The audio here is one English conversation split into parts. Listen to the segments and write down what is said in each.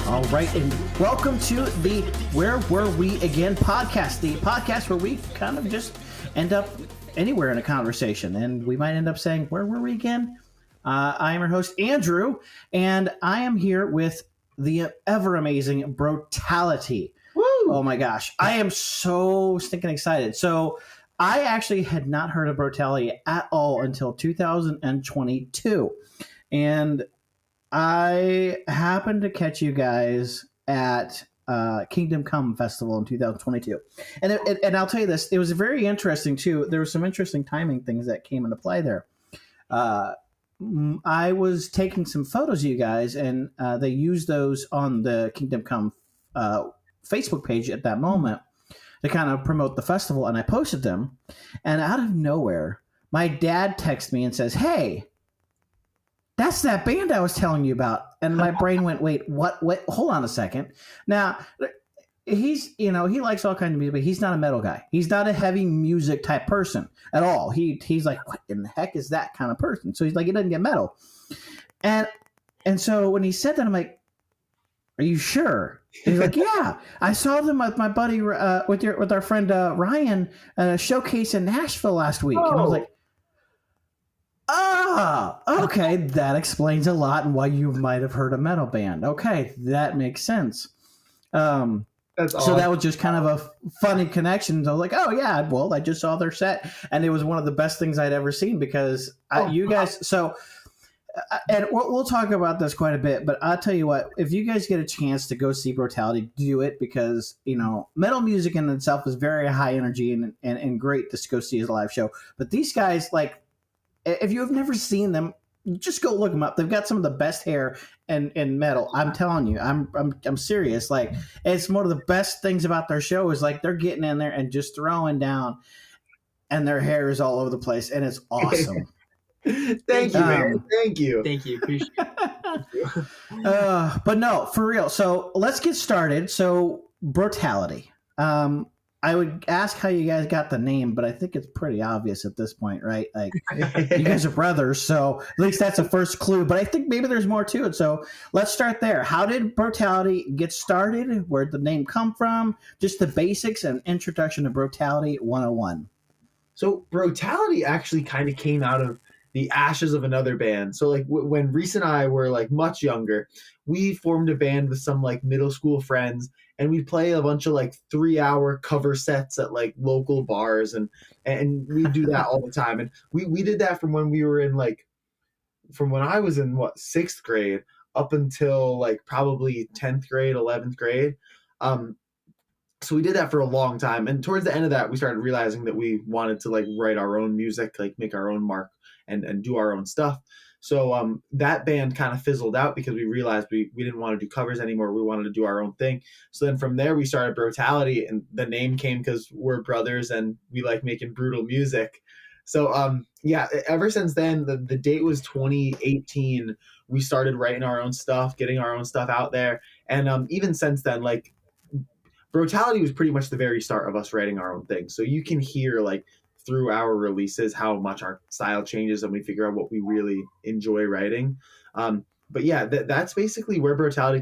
All right, and welcome to the Where Were We Again podcast, the podcast where we kind of just end up anywhere in a conversation, and we might end up saying, where were we again? I am your host, Andrew, and I am here with the ever-amazing Brutality. Woo! Oh my gosh, I am so stinking excited. So I actually had not heard of Brutality at all until 2022, and I happened to catch you guys at Kingdom Come Festival in 2022. And I'll tell you this, it was very interesting too. There were some interesting timing things that came into play there. I was taking some photos of you guys, and they used those on the Kingdom Come Facebook page at that moment to kind of promote the festival, and I posted them. And out of nowhere, my dad texted me and says, "Hey, that's that band I was telling you about." And my brain went, wait, what? Hold on a second. Now, he's, he likes all kinds of music, but he's not a metal guy. He's not a heavy music type person at all. He's like, what in the heck is that kind of person? So he's like, he doesn't get metal. And so when he said that, I'm like, are you sure? And he's like, yeah, I saw them with my buddy, with our friend Ryan, showcase in Nashville last week. And I was like, okay, that explains a lot and why you might have heard a metal band. Okay, that makes sense. That's awesome. So that was just kind of a funny connection. I was like, oh yeah, well, I just saw their set, and it was one of the best things I'd ever seen because you guys. So, and we'll talk about this quite a bit, but I'll tell you what: if you guys get a chance to go see Brutality, do it, because metal music in itself is very high energy and great to go see as a live show. But these guys, like, if you have never seen them, just go look them up. They've got some of the best hair in metal. I'm telling you, I'm serious. Like, it's one of the best things about their show is like they're getting in there and just throwing down, and their hair is all over the place, and it's awesome. Thank you, man. Thank you. Appreciate it. But no, for real. So let's get started. So Brutality. I would ask how you guys got the name, but I think it's pretty obvious at this point, right? Like, you guys are brothers, so at least that's a first clue. But I think maybe there's more to it. So let's start there. How did Brutality get started? Where did the name come from? Just the basics and introduction to Brutality 101. So Brutality actually kind of came out of the ashes of another band. So like when Reece and I were like much younger, we formed a band with some like middle school friends, and we play a bunch of like 3-hour cover sets at like local bars, and we do that all the time. And we did that from when we were in from when I was in 6th grade up until like probably 10th grade, 11th grade. So we did that for a long time. And towards the end of that, we started realizing that we wanted to like write our own music, like make our own mark and do our own stuff. So that band kind of fizzled out because we realized we didn't want to do covers anymore. We wanted to do our own thing. So then from there, we started Brutality, and the name came because we're brothers and we like making brutal music. So yeah, ever since then, the date was 2018. We started writing our own stuff, getting our own stuff out there. And even since then, like, Brutality was pretty much the very start of us writing our own thing. So you can hear like through our releases how much our style changes, and we figure out what we really enjoy writing. But yeah, that's basically where Brutality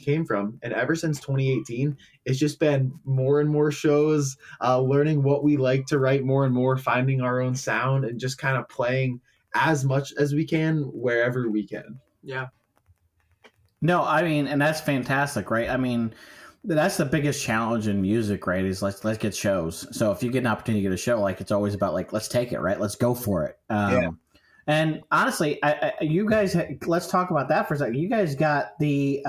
came from. And ever since 2018, it's just been more and more shows, learning what we like to write more and more, finding our own sound, and just kind of playing as much as we can wherever we can. Yeah. No, I mean, and that's fantastic, right? I mean, that's the biggest challenge in music, right? Is let's get shows. So if you get an opportunity to get a show, like, it's always about like, let's take it, right? Let's go for it. Yeah. And honestly, you guys, let's talk about that for a second. You guys got the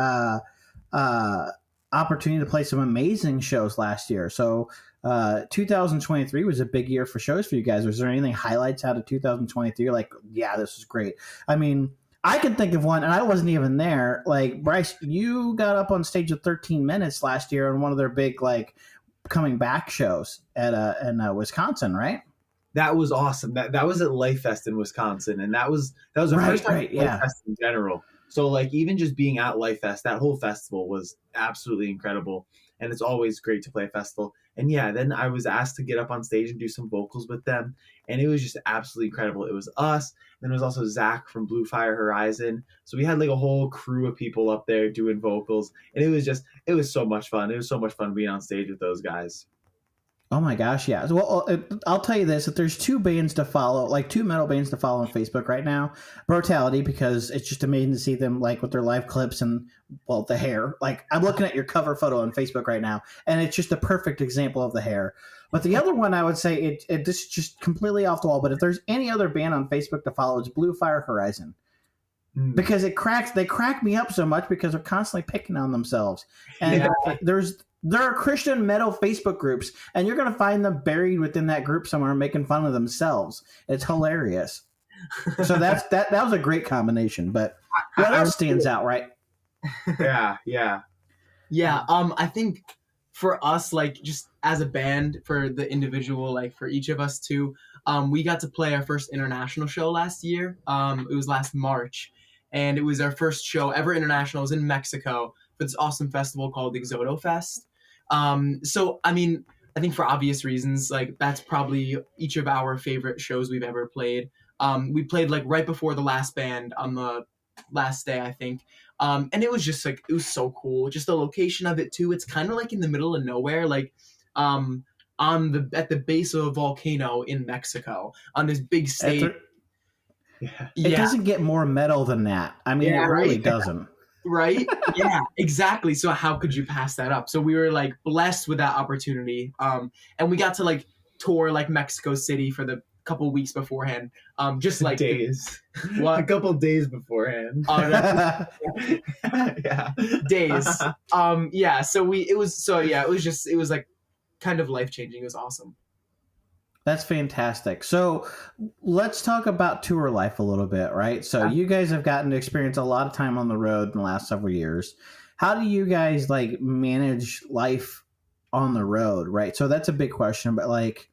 opportunity to play some amazing shows last year. So 2023 was a big year for shows for you guys. Was there anything highlights out of 2023? Like, yeah, this is great. I mean, I can think of one, and I wasn't even there. Like, Bryce, you got up on stage at 13 Minutes last year on one of their big, like, coming back shows at in Wisconsin, right? That was awesome. That was at Life Fest in Wisconsin, and that was the first time at Life Fest in general. So, like, even just being at Life Fest, that whole festival was absolutely incredible, and it's always great to play a festival. And yeah, then I was asked to get up on stage and do some vocals with them, and it was just absolutely incredible. It was us, then there was also Zach from Blue Fire Horizon. So we had like a whole crew of people up there doing vocals, and it was so much fun. It was so much fun being on stage with those guys. Oh my gosh, yeah. Well, I'll tell you this: if there's two bands to follow, like two metal bands to follow on Facebook right now, Brutality, because it's just amazing to see them like with their live clips and well, the hair. Like I'm looking at your cover photo on Facebook right now, and it's just a perfect example of the hair. But the other one, I would say, this is just completely off the wall. But if there's any other band on Facebook to follow, it's Blue Fire Horizon. Because they crack me up so much because they're constantly picking on themselves. And there are Christian metal Facebook groups, and you're going to find them buried within that group somewhere making fun of themselves. It's hilarious. So that was a great combination. But what else stands out, right? Yeah. I think for us, like just as a band, for the individual, like for each of us too, we got to play our first international show last year. It was last March, and it was our first show ever international. It was in Mexico for this awesome festival called Exodo Fest. So, I mean, I think for obvious reasons, like that's probably each of our favorite shows we've ever played. We played like right before the last band on the last day, I think. And it was just like, it was so cool. Just the location of it too. It's kind of like in the middle of nowhere, like, at the base of a volcano in Mexico on this big stage. It doesn't get more metal than that. I mean, it really doesn't. Right? Yeah, exactly. So how could you pass that up? So we were like blessed with that opportunity. And we got to like tour like Mexico City for the couple weeks beforehand. Just like days. What? A couple days beforehand. Days. It was like kind of life-changing. It was awesome. That's fantastic. So let's talk about tour life a little bit, right? So you guys have gotten to experience a lot of time on the road in the last several years. How do you guys like manage life on the road, right? So that's a big question, but like,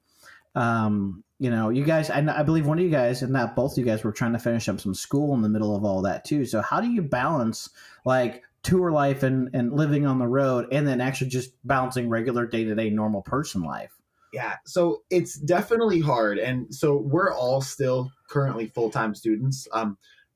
you guys, I believe one of you guys, and not both of you guys, were trying to finish up some school in the middle of all that too. So how do you balance like tour life and living on the road and then actually just balancing regular day-to-day normal person life? Yeah, so it's definitely hard. And so we're all still currently full-time students.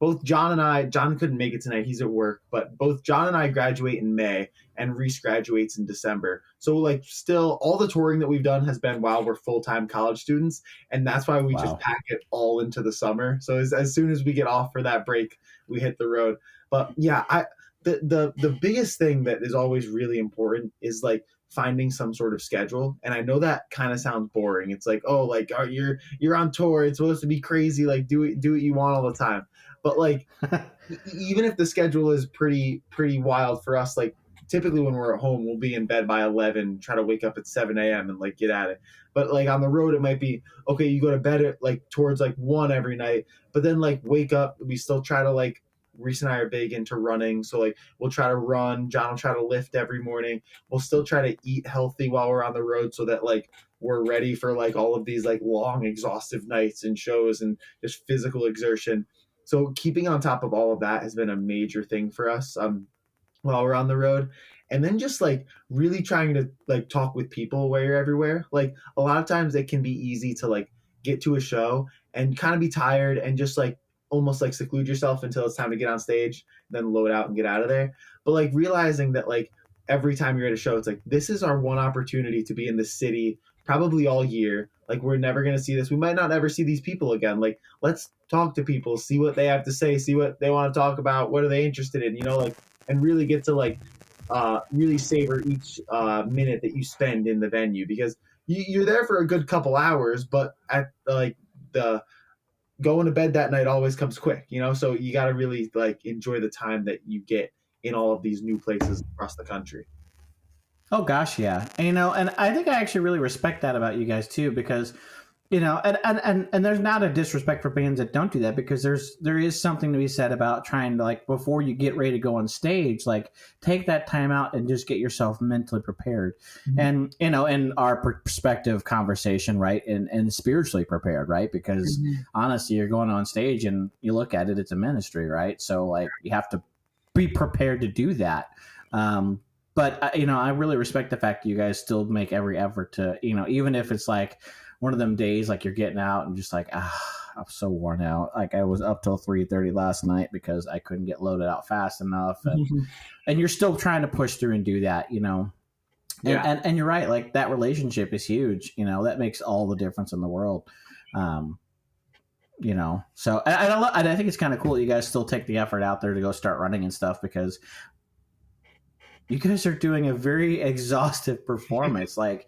Both John couldn't make it tonight. He's at work. But both John and I graduate in May, and Reece graduates in December. So like still all the touring that we've done has been while we're full-time college students. And that's why we just pack it all into the summer. So as soon as we get off for that break, we hit the road. But yeah, the biggest thing that is always really important is like finding some sort of schedule. And I know that kind of sounds boring. It's like, oh, like you're on tour, it's supposed to be crazy, like do what you want all the time. But like even if the schedule is pretty wild for us, like typically when we're at home, we'll be in bed by 11, try to wake up at 7 a.m. and like get at it. But like on the road, it might be, okay, you go to bed at like towards like 1 every night, but then like wake up, we still try to like, Reece and I are big into running. So like we'll try to run, John will try to lift every morning. We'll still try to eat healthy while we're on the road so that like we're ready for like all of these like long exhaustive nights and shows and just physical exertion. So keeping on top of all of that has been a major thing for us while we're on the road. And then just like really trying to like talk with people while you're everywhere. Like a lot of times it can be easy to like get to a show and kind of be tired and just like almost like seclude yourself until it's time to get on stage, then load out and get out of there. But like realizing that like every time you're at a show, it's like, this is our one opportunity to be in the city probably all year. Like we're never going to see this. We might not ever see these people again. Like let's talk to people, see what they have to say, see what they want to talk about. What are they interested in, like, and really get to like really savor each minute that you spend in the venue, because you're there for a good couple hours, but at like the going to bed that night always comes quick, so you got to really like enjoy the time that you get in all of these new places across the country. Oh gosh, yeah. And I think I actually really respect that about you guys too, because and there's not a disrespect for bands that don't do that, because there is something to be said about trying to, like, before you get ready to go on stage, like take that time out and just get yourself mentally prepared. Mm-hmm. And in our perspective conversation, right, and spiritually prepared, right, because honestly, you're going on stage and you look at it, it's a ministry, right? So like you have to be prepared to do that. But I really respect the fact that you guys still make every effort to, even if it's like one of them days like you're getting out and just like, I'm so worn out. Like I was up till 3:30 last night because I couldn't get loaded out fast enough, and you're still trying to push through and do that, you know. And you're right, like that relationship is huge, you know, that makes all the difference in the world. You know, so I think it's kind of cool that you guys still take the effort out there to go start running and stuff, because you guys are doing a very exhaustive performance. Like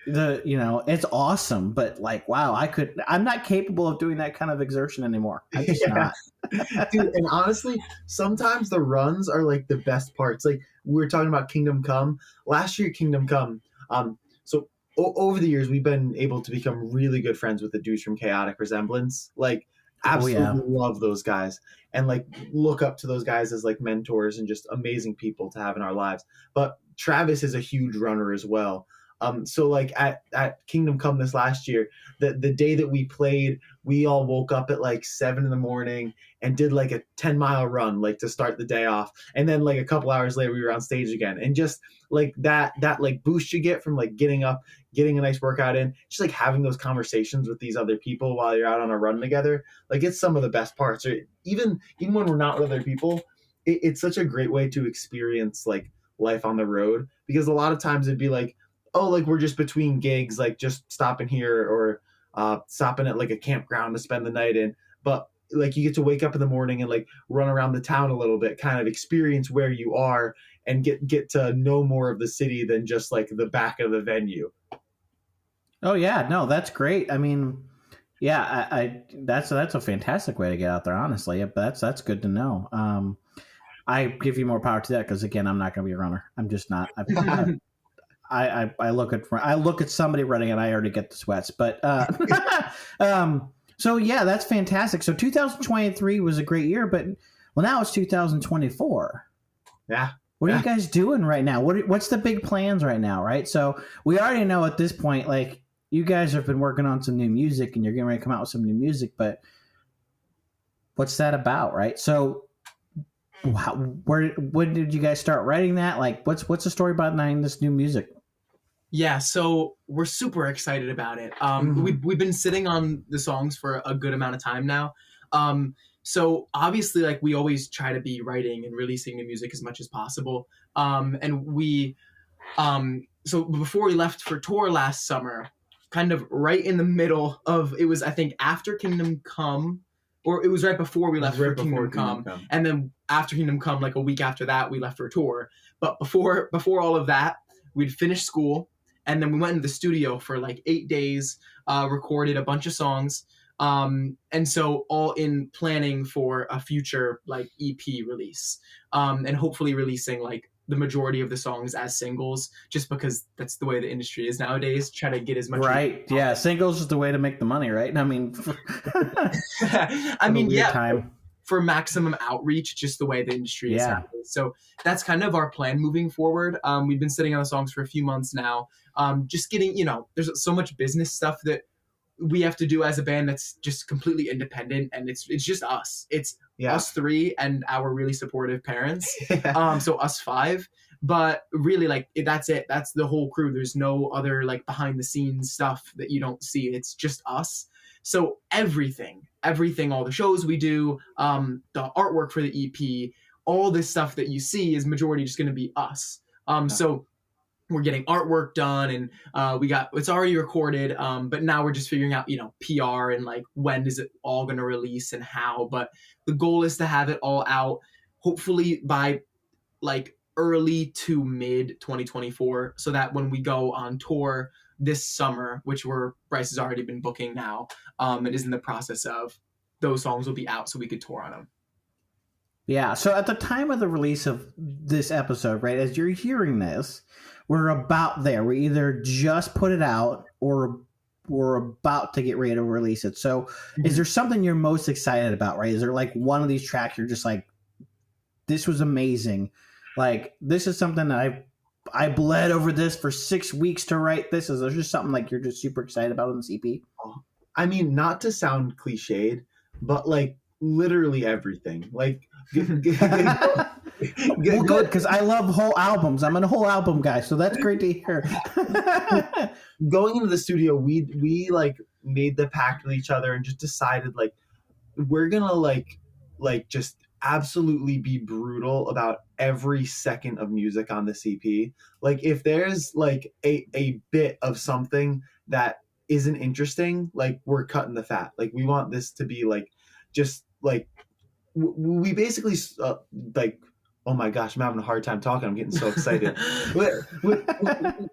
you know, it's awesome, but like, wow, I'm not capable of doing that kind of exertion anymore. I'm just not. Dude, and honestly, sometimes the runs are like the best parts. Like we were talking about Kingdom Come last year. Kingdom Come. So over the years, we've been able to become really good friends with the dudes from Chaotic Resemblance. Like, absolutely love those guys, and like look up to those guys as like mentors and just amazing people to have in our lives. But Travis is a huge runner as well. So like at Kingdom Come this last year, the day that we played, we all woke up at like 7 a.m. and did like a 10-mile run, like to start the day off. And then like a couple hours later, we were on stage again. And just like that like boost you get from like getting up, getting a nice workout in, just like having those conversations with these other people while you're out on a run together. Like it's some of the best parts. Or even when we're not with other people, it's such a great way to experience like life on the road, because a lot of times it'd be like, oh, like we're just between gigs, like just stopping here or stopping at like a campground to spend the night in. But like you get to wake up in the morning and like run around the town a little bit, kind of experience where you are and get to know more of the city than just like the back of the venue. Oh yeah, no, that's great. I mean, yeah, I that's a fantastic way to get out there, honestly. But that's good to know. I give you more power to that, because again, I'm not going to be a runner. I'm just not. I look at somebody running and I already get the sweats, but so yeah, that's fantastic. So 2023 was a great year, but well, now it's 2024. Yeah. What are you guys doing right now? What's the big plans right now? Right. So we already know at this point, like you guys have been working on some new music and you're getting ready to come out with some new music, but what's that about? Right. So when did you guys start writing that? Like what's the story behind this new music? Yeah, so we're super excited about it. We've been sitting on the songs for a good amount of time now. So obviously, like we always try to be writing and releasing new music as much as possible. And we, so before we left for tour last summer, kind of right in the middle of, it was I think after Kingdom Come, or it was right before we left for Kingdom Come, and then after Kingdom Come, like a week after that, we left for tour. But before all of that, we'd finished school. And then we went into the studio for like 8 days, recorded a bunch of songs. And so all in planning for a future like EP release, and hopefully releasing like the majority of the songs as singles, just because that's the way the industry is nowadays. Try to get as much. Right. Yeah. Singles is the way to make the money. Right. I mean, for maximum outreach, just the way the industry is. Yeah. So that's kind of our plan moving forward. We've been sitting on the songs for a few months now. Just getting, there's so much business stuff that we have to do as a band that's just completely independent, and it's just us. It's us three and our really supportive parents. So us five. But really, like, that's it. That's the whole crew. There's no other like behind the scenes stuff that you don't see. It's just us. So everything, all the shows we do, the artwork for the EP, all this stuff that you see is majority just going to be us. So we're getting artwork done, and it's already recorded, but now we're just figuring out, PR and like when is it all going to release and how. But the goal is to have it all out hopefully by like early to mid 2024, so that when we go on tour this summer, which Bryce has already been booking now, and is in the process of, those songs will be out so we could tour on them. Yeah. So at the time of the release of this episode, right, as you're hearing this, we're about there. We either just put it out or we're about to get ready to release it. So is there something you're most excited about, right? Is there like one of these tracks you're just like, this was amazing. Like, this is something that I bled over this for 6 weeks to write this. Is there just something like you're just super excited about in this EP? I mean, not to sound cliched, but like literally everything. Like Well, good, because I love whole albums. I'm a whole album guy, so that's great to hear. Going into the studio, we like made the pact with each other and just decided like we're gonna like just absolutely be brutal about every second of music on the CP. Like if there's like a bit of something that isn't interesting, like we're cutting the fat. Like we want this to be like just like we basically like, oh my gosh, I'm having a hard time talking. I'm getting so excited.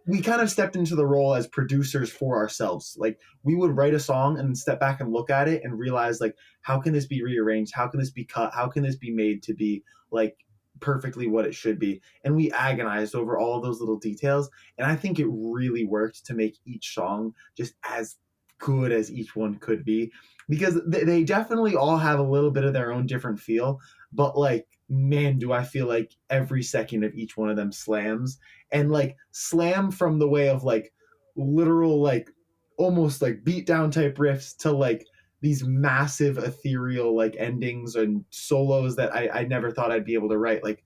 we kind of stepped into the role as producers for ourselves. Like we would write a song and step back and look at it and realize like, how can this be rearranged? How can this be cut? How can this be made to be like perfectly what it should be? And we agonized over all of those little details. And I think it really worked to make each song just as good as each one could be, because they definitely all have a little bit of their own different feel, but like, man, do I feel like every second of each one of them slams, and like slam from the way of like literal, like almost like beat down type riffs to like these massive ethereal like endings and solos that I never thought I'd be able to write. Like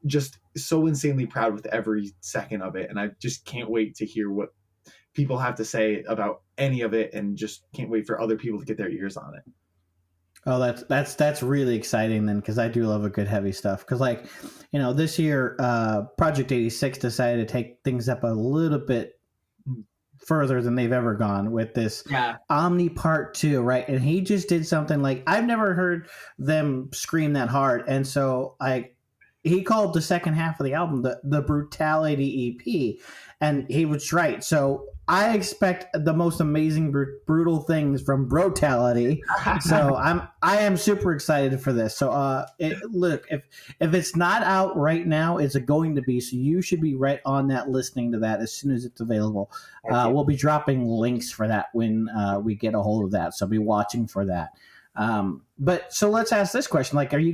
just so insanely proud with every second of it. And I just can't wait to hear what people have to say about any of it, and just can't wait for other people to get their ears on it. Oh, that's really exciting then, because I do love a good heavy stuff. Because like, you know, this year Project 86 decided to take things up a little bit further than they've ever gone with this Omni Part 2, right? And he just did something like I've never heard them scream that hard, and so he called the second half of the album the Brutality EP, and he was right. So I expect the most amazing brutal things from Brotality. So I am super excited for this. So look, if it's not out right now, it's going to be. So you should be right on that, listening to that as soon as it's available. We'll be dropping links for that when we get a hold of that. So be watching for that. But so let's ask this question: like, do you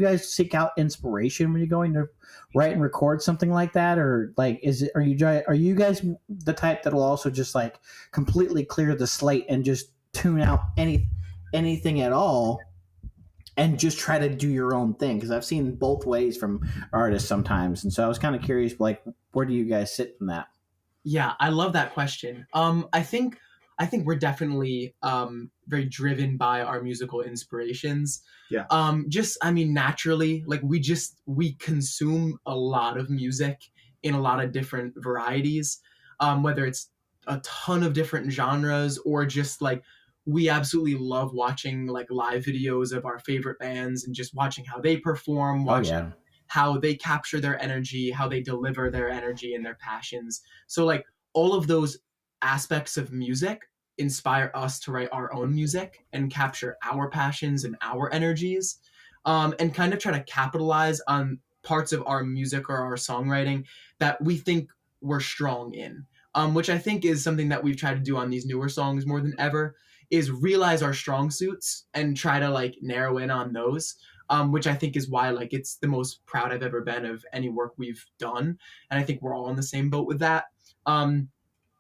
guys seek out inspiration when you're going to write and record something like that, or like are you guys the type that'll also just like completely clear the slate and just tune out anything at all and just try to do your own thing? Because I've seen both ways from artists sometimes, and so I was kind of curious, like, where do you guys sit in that? Yeah, I love that question. I think we're definitely very driven by our musical inspirations. Yeah. Naturally, like we consume a lot of music in a lot of different varieties, whether it's a ton of different genres or just like we absolutely love watching like live videos of our favorite bands and just watching how they perform, watching how they capture their energy, how they deliver their energy and their passions. So like all of those aspects of music inspire us to write our own music and capture our passions and our energies, and kind of try to capitalize on parts of our music or our songwriting that we think we're strong in, which I think is something that we've tried to do on these newer songs more than ever, is realize our strong suits and try to like narrow in on those, which I think is why like it's the most proud I've ever been of any work we've done. And I think we're all in the same boat with that.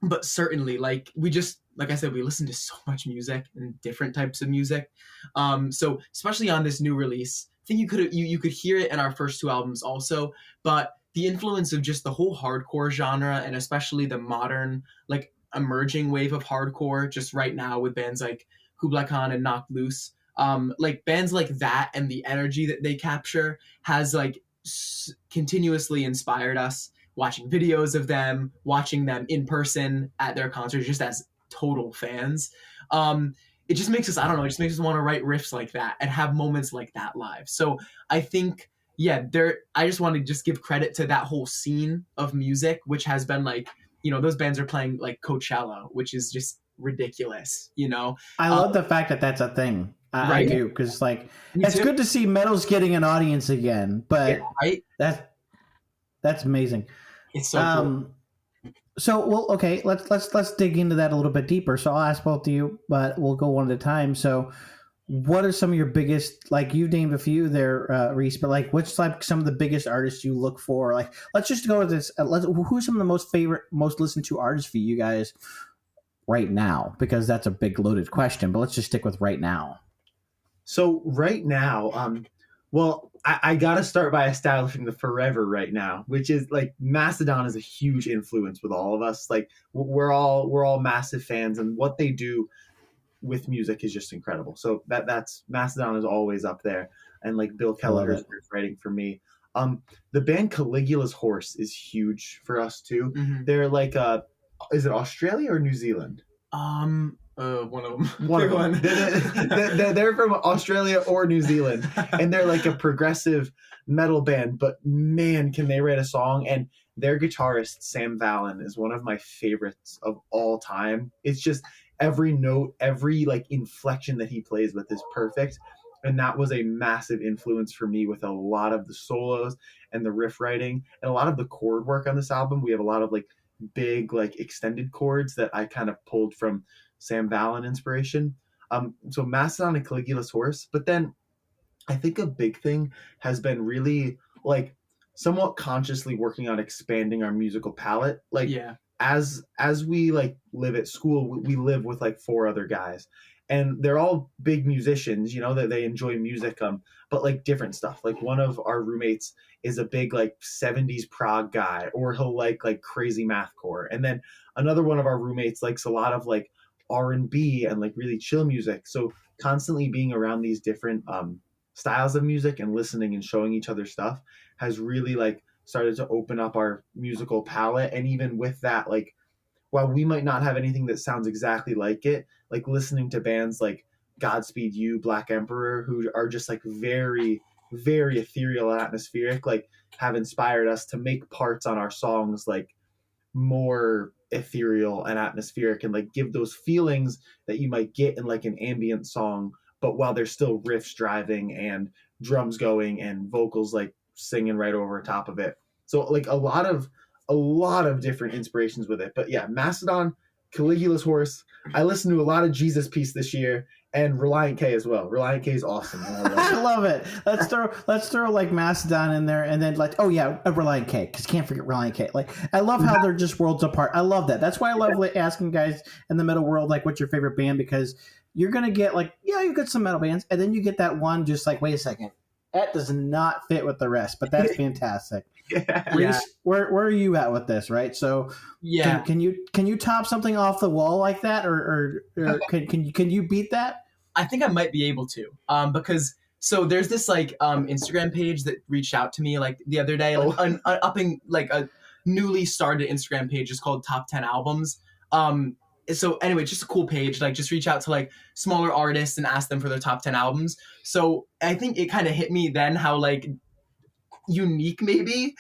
But certainly, like like I said, we listen to so much music and different types of music. So especially on this new release, I think you could hear it in our first two albums also, but the influence of just the whole hardcore genre, and especially the modern, like emerging wave of hardcore just right now with bands like Kublai Khan and Knocked Loose, like bands like that and the energy that they capture has like continuously inspired us. Watching videos of them, watching them in person at their concerts, just as total fans. It just makes us, I don't know, it just makes us want to write riffs like that and have moments like that live. So I think, I just want to just give credit to that whole scene of music, which has been like, you know, those bands are playing like Coachella, which is just ridiculous, you know? I love the fact that that's a thing. I do, because like, it's good to see metal's getting an audience again, but that's amazing. It's so cool. So, well, okay, let's dig into that a little bit deeper. So I'll ask both of you, but we'll go one at a time. So what are some of your biggest, like you've named a few there, Reece, but like what's like some of the biggest artists you look for? Like, let's just go with this. Who's some of the most listened to artists for you guys right now? Because that's a big loaded question, but let's just stick with right now. So right now, Well, I gotta start by establishing the forever right now, which is like Mastodon is a huge influence with all of us. Like we're all massive fans, and what they do with music is just incredible. So that's Mastodon is always up there, and like Bill I love Kelleher's it. writing for me. The band Caligula's Horse is huge for us too. Mhm. They're like is it Australia or New Zealand? One of them. One of them. They're from Australia or New Zealand, and they're like a progressive metal band. But man, can they write a song! And their guitarist Sam Vallon is one of my favorites of all time. It's just every note, every like inflection that he plays with is perfect. And that was a massive influence for me with a lot of the solos and the riff writing and a lot of the chord work on this album. We have a lot of like big like extended chords that I kind of pulled from Sam Vallon inspiration. So Mastodon and Caligula's Horse. But then I think a big thing has been really like somewhat consciously working on expanding our musical palette. Like Yeah. as we like live at school, we live with like four other guys, and they're all big musicians, you know, that they enjoy music, but like different stuff. Like one of our roommates is a big like 70s prog guy, or he'll like crazy mathcore. And then another one of our roommates likes a lot of like R&B and like really chill music. So constantly being around these different styles of music and listening and showing each other stuff has really like started to open up our musical palette. And even with that, like while we might not have anything that sounds exactly like it, like listening to bands like Godspeed You, Black Emperor, who are just like very, very ethereal and atmospheric, like have inspired us to make parts on our songs like more ethereal and atmospheric, and like give those feelings that you might get in like an ambient song, but while there's still riffs driving and drums going and vocals like singing right over top of it. So like a lot of different inspirations with it. But yeah, Mastodon, Caligula's Horse. I listened to a lot of Jesus Piece this year, and Reliant K as well. Reliant K is awesome. I love it. Let's throw like Mastodon in there, and then like, oh yeah, Reliant K, because can't forget Reliant K. Like I love how they're just worlds apart. I love that. That's why I love like, asking guys in the metal world like, what's your favorite band? Because you're gonna get like, yeah, you get some metal bands, and then you get that one just like, wait a second, that does not fit with the rest, but that's fantastic. Yeah. Reece, where are you at with this? Right, so Yeah. can you top something off the wall like that, or can you beat that? I think I might be able to, because so there's this like Instagram page that reached out to me like the other day, like upping like a newly started Instagram page just called Top 10 Albums. So anyway, just a cool page. Like just reach out to like smaller artists and ask them for their top 10 albums. So I think it kind of hit me then how like unique maybe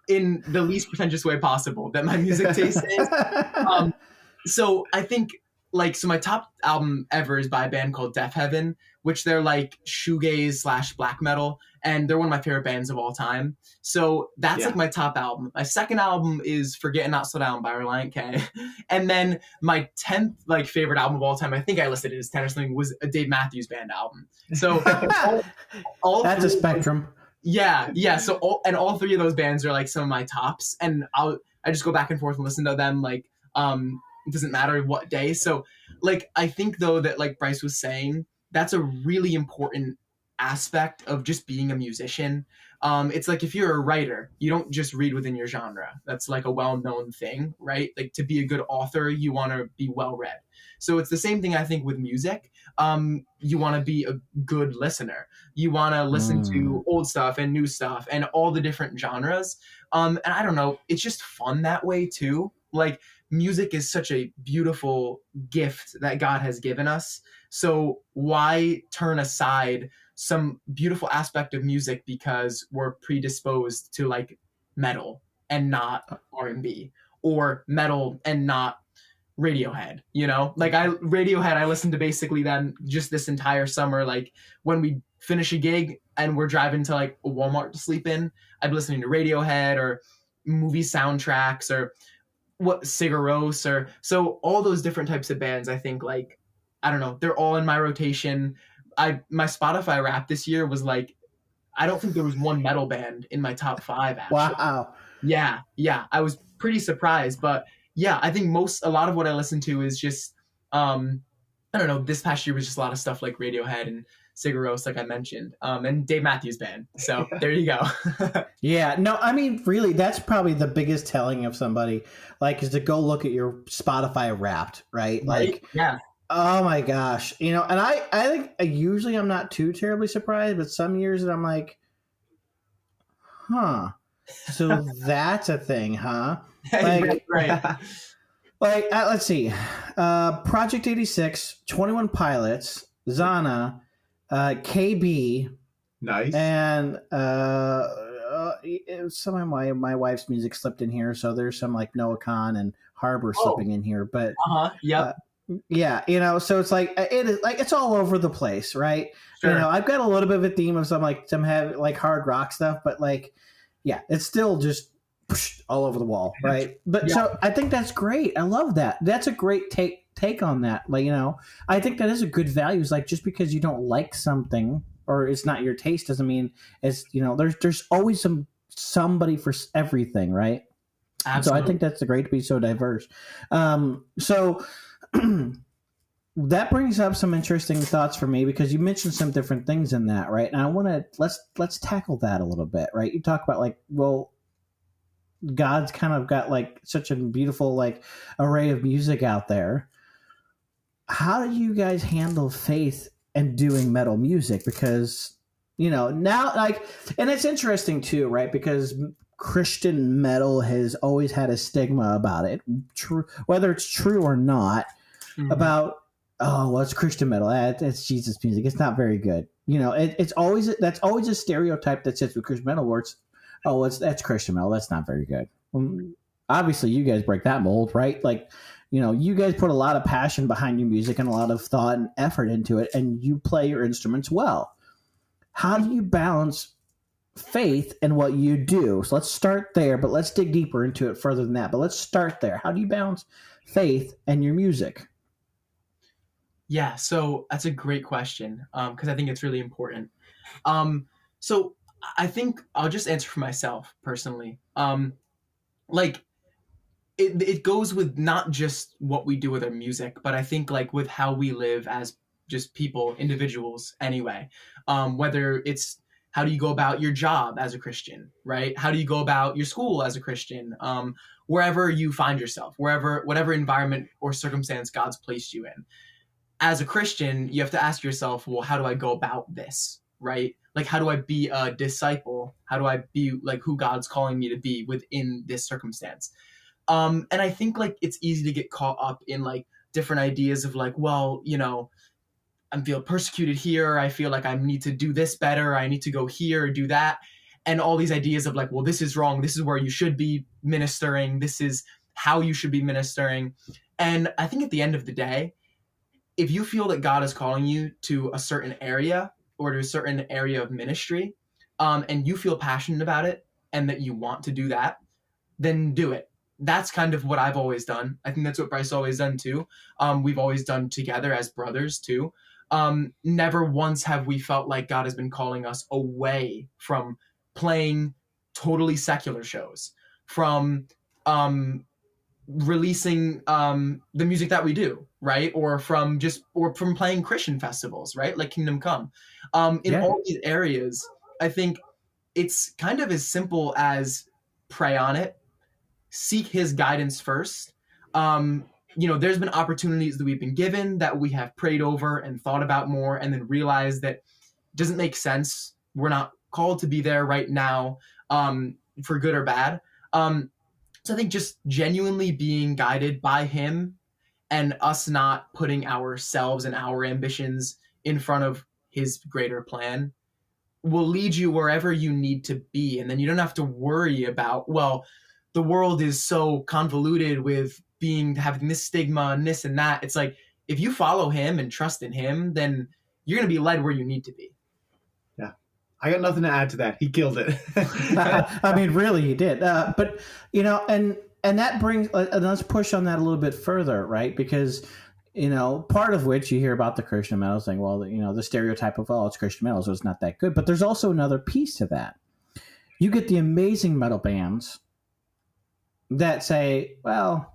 in the least pretentious way possible that my music taste is. So I think like, so my top album ever is by a band called Deaf Heaven, which they're like shoegaze / black metal, and they're one of my favorite bands of all time. So that's like my top album. My second album is Forget and Not Slow Down by Reliant K. And then my 10th like favorite album of all time, I think I listed it as 10 or something, was a Dave Matthews Band album. So all that's a spectrum. Yeah. So all three of those bands are like some of my tops, and I just go back and forth and listen to them like it doesn't matter what day. So like I think though that like Bryce was saying, that's a really important aspect of just being a musician. It's like if you're a writer, you don't just read within your genre. That's like a well-known thing, right? Like to be a good author, you want to be well-read. So it's the same thing I think with music. You want to be a good listener. You want to listen to old stuff and new stuff and all the different genres. And I don't know, it's just fun that way too. Like music is such a beautiful gift that God has given us. So why turn aside some beautiful aspect of music because we're predisposed to like metal and not R&B, or metal and not Radiohead, you know? Like Radiohead, I listened to basically then just this entire summer. Like when we finish a gig and we're driving to like a Walmart to sleep in, I'd be listening to Radiohead or movie soundtracks or Sigur Rós, or so all those different types of bands. I think like, I don't know, they're all in my rotation. My Spotify rap this year was like, I don't think there was one metal band in my top 5 actually. Wow. Yeah. I was pretty surprised, but yeah, I think a lot of what I listen to is just I don't know, this past year was just a lot of stuff like Radiohead and Sigur Rós, like I mentioned, and Dave Matthews Band. So there you go. Yeah, no, I mean, really, that's probably the biggest telling of somebody, like, is to go look at your Spotify Wrapped, right? Like, yeah. Oh my gosh, and I think usually I'm not too terribly surprised, but some years that I'm like, huh, so that's a thing, huh? Like, right. Like, let's see, Project 86, 21 Pilots, Zana, KB, Nice. and some of my wife's music slipped in here, so there's some like Noah Khan and Harbor slipping in here, but yep. Yeah, so it's like it is like it's all over the place, right? Sure. I've got a little bit of a theme of some heavy, like hard rock stuff, but like, yeah, it's still just all over the wall, right? But so I think that's great. I love that. That's a great take on that. Like, I think that is a good value. It's like, just because you don't like something or it's not your taste doesn't mean it's there's always somebody for everything, right? Absolutely. So I think that's great to be so diverse. So. That brings up some interesting thoughts for me, because you mentioned some different things in that, right? And I want to let's tackle that a little bit, right? You talk about like, well, God's kind of got like such a beautiful like array of music out there. How do you guys handle faith and doing metal music? Because now, like, and it's interesting too, right? Because Christian metal has always had a stigma about it, whether it's true or not. About it's Christian metal. It's Jesus music. It's not very good. That's always a stereotype that sits with Christian metal, where that's Christian metal. That's not very good. Obviously, you guys break that mold, right? Like, you guys put a lot of passion behind your music and a lot of thought and effort into it, and you play your instruments well. How do you balance faith and what you do? So let's start there, but let's dig deeper into it further than that. But let's start there. How do you balance faith and your music? Yeah, so that's a great question, because I think it's really important. So I think I'll just answer for myself personally. Like, it goes with not just what we do with our music, but I think like with how we live as just people, individuals anyway. Whether it's how do you go about your job as a Christian, right? How do you go about your school as a Christian? Wherever you find yourself, whatever environment or circumstance God's placed you in. As a Christian, you have to ask yourself, well, how do I go about this, right? Like, how do I be a disciple? How do I be like who God's calling me to be within this circumstance? And I think like it's easy to get caught up in like different ideas of like, well, I feel persecuted here. I feel like I need to do this better. I need to go here or do that. And all these ideas of like, well, this is wrong. This is where you should be ministering. This is how you should be ministering. And I think at the end of the day, if you feel that God is calling you to a certain area or to a certain area of ministry, and you feel passionate about it and that you want to do that, then do it. That's kind of what I've always done. I think that's what Bryce always done too. We've always done together as brothers too. Never once have we felt like God has been calling us away from playing totally secular shows, from releasing the music that we do, right? Or from playing Christian festivals, right? Like Kingdom Come. In all these areas, I think it's kind of as simple as pray on it, seek his guidance first. There's been opportunities that we've been given that we have prayed over and thought about more, and then realized that it doesn't make sense. We're not called to be there right now, for good or bad. So I think just genuinely being guided by him and us not putting ourselves and our ambitions in front of his greater plan will lead you wherever you need to be. And then you don't have to worry about, well, the world is so convoluted with having this stigma and this and that. It's like, if you follow him and trust in him, then you're going to be led where you need to be. Yeah. I got nothing to add to that. He killed it. I mean, really, he did. But, and that brings, let's push on that a little bit further, right? Because, part of which you hear about the Christian metal saying, well, the stereotype of, it's Christian metal, so it's not that good. But there's also another piece to that. You get the amazing metal bands that say, well,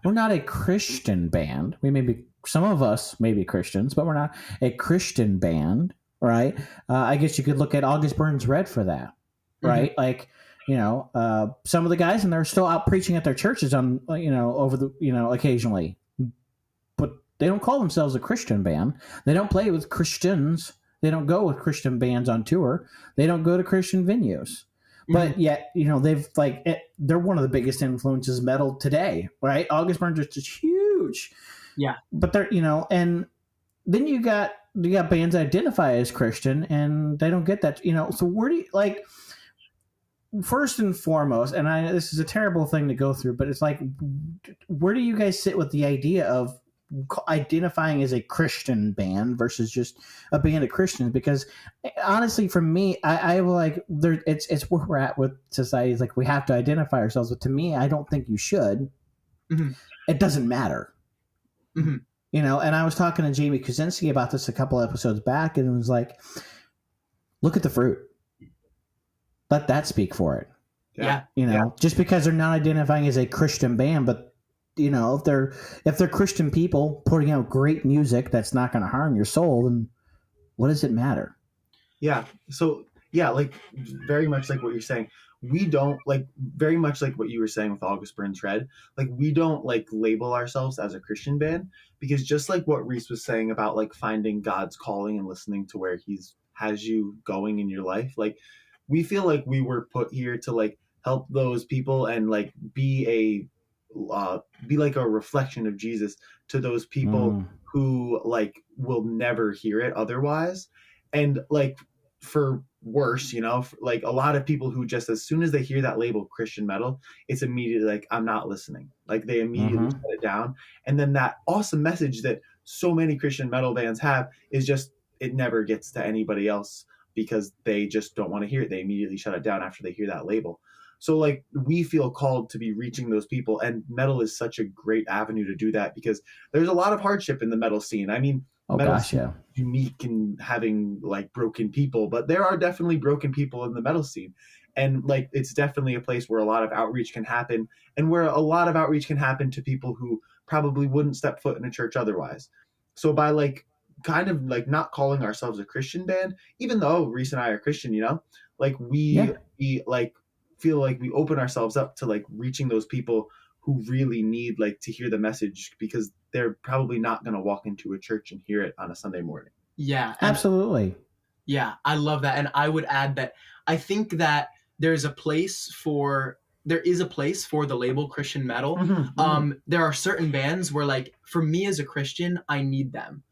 we're not a Christian band. We may be some of us may be Christians, but we're not a Christian band, right? I guess you could look at August Burns Red for that, right? Mm-hmm. Like, some of the guys in there are still out preaching at their churches on, over the, occasionally, but they don't call themselves a Christian band. They don't play with Christians. They don't go with Christian bands on tour. They don't go to Christian venues. But yet, they've they're one of the biggest influences metal today, right? August Burns is just huge. Yeah. But they're, and then you got bands that identify as Christian and they don't get that, so where do you, first and foremost, and this is a terrible thing to go through, but it's where do you guys sit with the idea of identifying as a Christian band versus just a band of Christians? Because honestly, for me, I it's where we're at with society. It's we have to identify ourselves, but to me, I don't think you should. Mm-hmm. It doesn't matter. Mm-hmm. And I was talking to Jamie Kuzinski about this a couple episodes back, and it was look at the fruit. Let that speak for it. Yeah. Just because they're not identifying as a Christian band, but if they're Christian people putting out great music that's not going to harm your soul, then what does it matter? Yeah. So very much like what you're saying. We don't very much like what you were saying with August Burns Red. We don't label ourselves as a Christian band, because just like what Reece was saying about finding God's calling and listening to where He's has you going in your life. We feel we were put here to help those people and be a reflection of Jesus to those people who will never hear it otherwise. And for worse, a lot of people who just as soon as they hear that label Christian metal, it's immediately I'm not listening. They immediately shut it down. And then that awesome message that so many Christian metal bands have is just, it never gets to anybody else because they just don't want to hear it. They immediately shut it down after they hear that label. So we feel called to be reaching those people, and metal is such a great avenue to do that because there's a lot of hardship in the metal scene. I mean, metal is unique in having broken people, but there are definitely broken people in the metal scene. And it's definitely a place where a lot of outreach can happen, and where a lot of outreach can happen to people who probably wouldn't step foot in a church otherwise. So by kind of not calling ourselves a Christian band, even though Reece and I are Christian, we feel we open ourselves up to reaching those people who really need to hear the message, because they're probably not going to walk into a church and hear it on a Sunday morning. Yeah, absolutely. Yeah, I love that. And I would add that I think that there is a place for the label Christian metal. There are certain bands where for me as a Christian, I need them.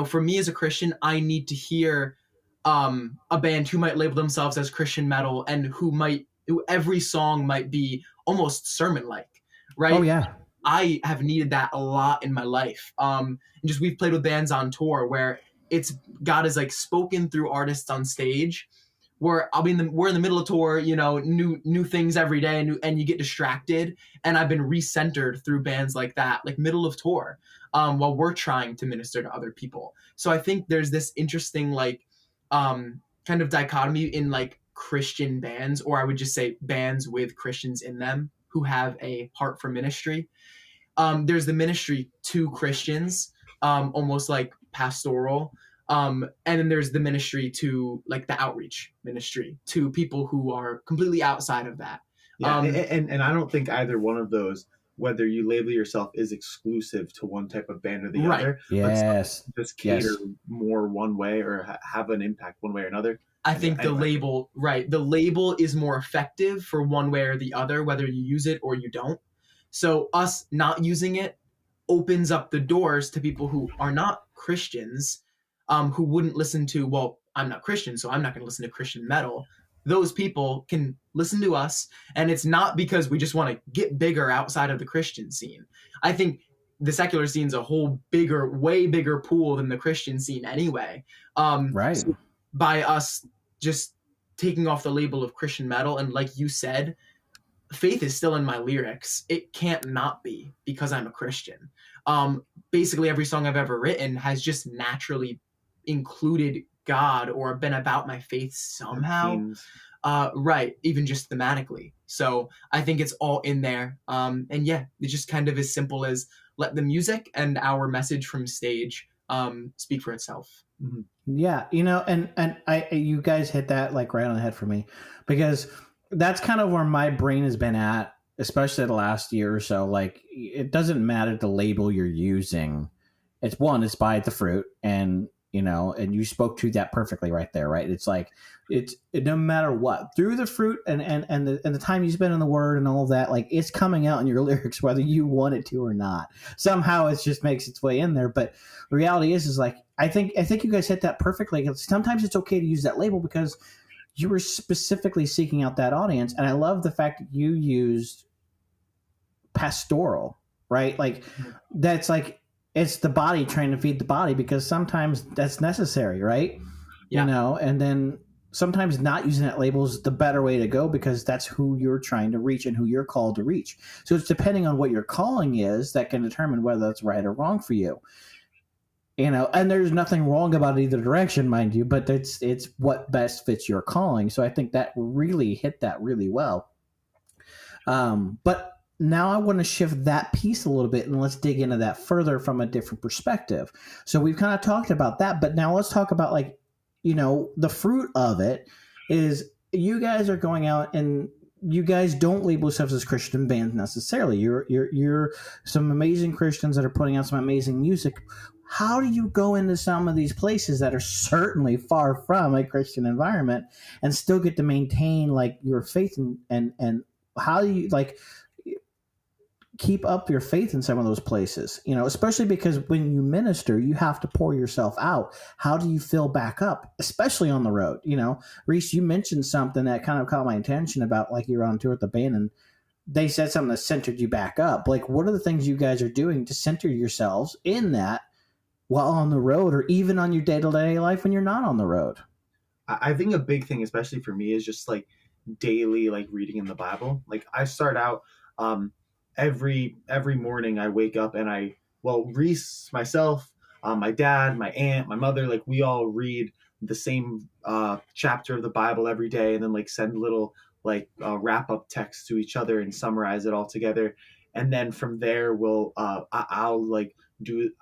For me as a Christian, I need to hear a band who might label themselves as Christian metal and who every song might be almost sermon-like, right? Oh yeah. I have needed that a lot in my life. And just we've played with bands on tour where God is spoken through artists on stage, where we're in the middle of tour, new things every day, and you get distracted. And I've been recentered through bands like that, middle of tour, while we're trying to minister to other people. So I think there's this interesting kind of dichotomy in Christian bands, or I would just say bands with Christians in them who have a heart for ministry. There's the ministry to Christians, almost pastoral. And then there's the ministry to the outreach ministry to people who are completely outside of that. Yeah, and I don't think either one of those, whether you label yourself, is exclusive to one type of band or the other. Yes. Just cater more one way or have an impact one way or another. I think the label is more effective for one way or the other, whether you use it or you don't. So us not using it opens up the doors to people who are not Christians, who wouldn't listen to, well, I'm not Christian, so I'm not going to listen to Christian metal. Those people can listen to us, and it's not because we just want to get bigger outside of the Christian scene. I think the secular scene's a whole way bigger pool than the Christian scene anyway. Right. So by us just taking off the label of Christian metal, and like you said, faith is still in my lyrics. It can't not be because I'm a Christian. Basically every song I've ever written has just naturally included God or been about my faith somehow. Right, even just thematically. So I think it's all in there. And yeah, it's just kind of as simple as let the music and our message from stage speak for itself. Mm-hmm. Yeah, and you guys hit that like right on the head for me, because that's kind of where my brain has been at, especially the last year or so. Like, it doesn't matter the label you're using. It's by the fruit, and and you spoke to that perfectly right there, right? It's like no matter what, through the fruit and the time you spend in the word and all of that, like, it's coming out in your lyrics whether you want it to or not. Somehow it just makes its way in there. But the reality is like, I think you guys hit that perfectly. Sometimes it's okay to use that label because you were specifically seeking out that audience, and I love the fact that you used pastoral, right? Like, that's like, it's the body trying to feed the body, because sometimes that's necessary, right? Yeah. And then sometimes not using that label is the better way to go, because that's who you're trying to reach and who you're called to reach. So it's depending on what your calling is that can determine whether that's right or wrong for you. And there's nothing wrong about either direction, mind you, but it's what best fits your calling. So I think that really hit that really well. But now I want to shift that piece a little bit, and let's dig into that further from a different perspective. So we've kind of talked about that, but now let's talk about, like, the fruit of it is you guys are going out and you guys don't label yourselves as Christian bands necessarily. You're some amazing Christians that are putting out some amazing music. How do you go into some of these places that are certainly far from a Christian environment and still get to maintain like your faith and how do you like keep up your faith in some of those places, especially because when you minister, you have to pour yourself out. How do you fill back up, especially on the road? Reece, you mentioned something that kind of caught my attention about, like, you're on tour with the band and they said something that centered you back up. Like, what are the things you guys are doing to center yourselves in that while on the road, or even on your day-to-day life when you're not on the road? I think a big thing, especially for me, is just like daily, like, reading in the Bible. Like, I start out, every morning I wake up and Reece, myself, my dad, my aunt, my mother, like, we all read the same chapter of the Bible every day, and then like send little like wrap up texts to each other and summarize it all together. And then from there I'll like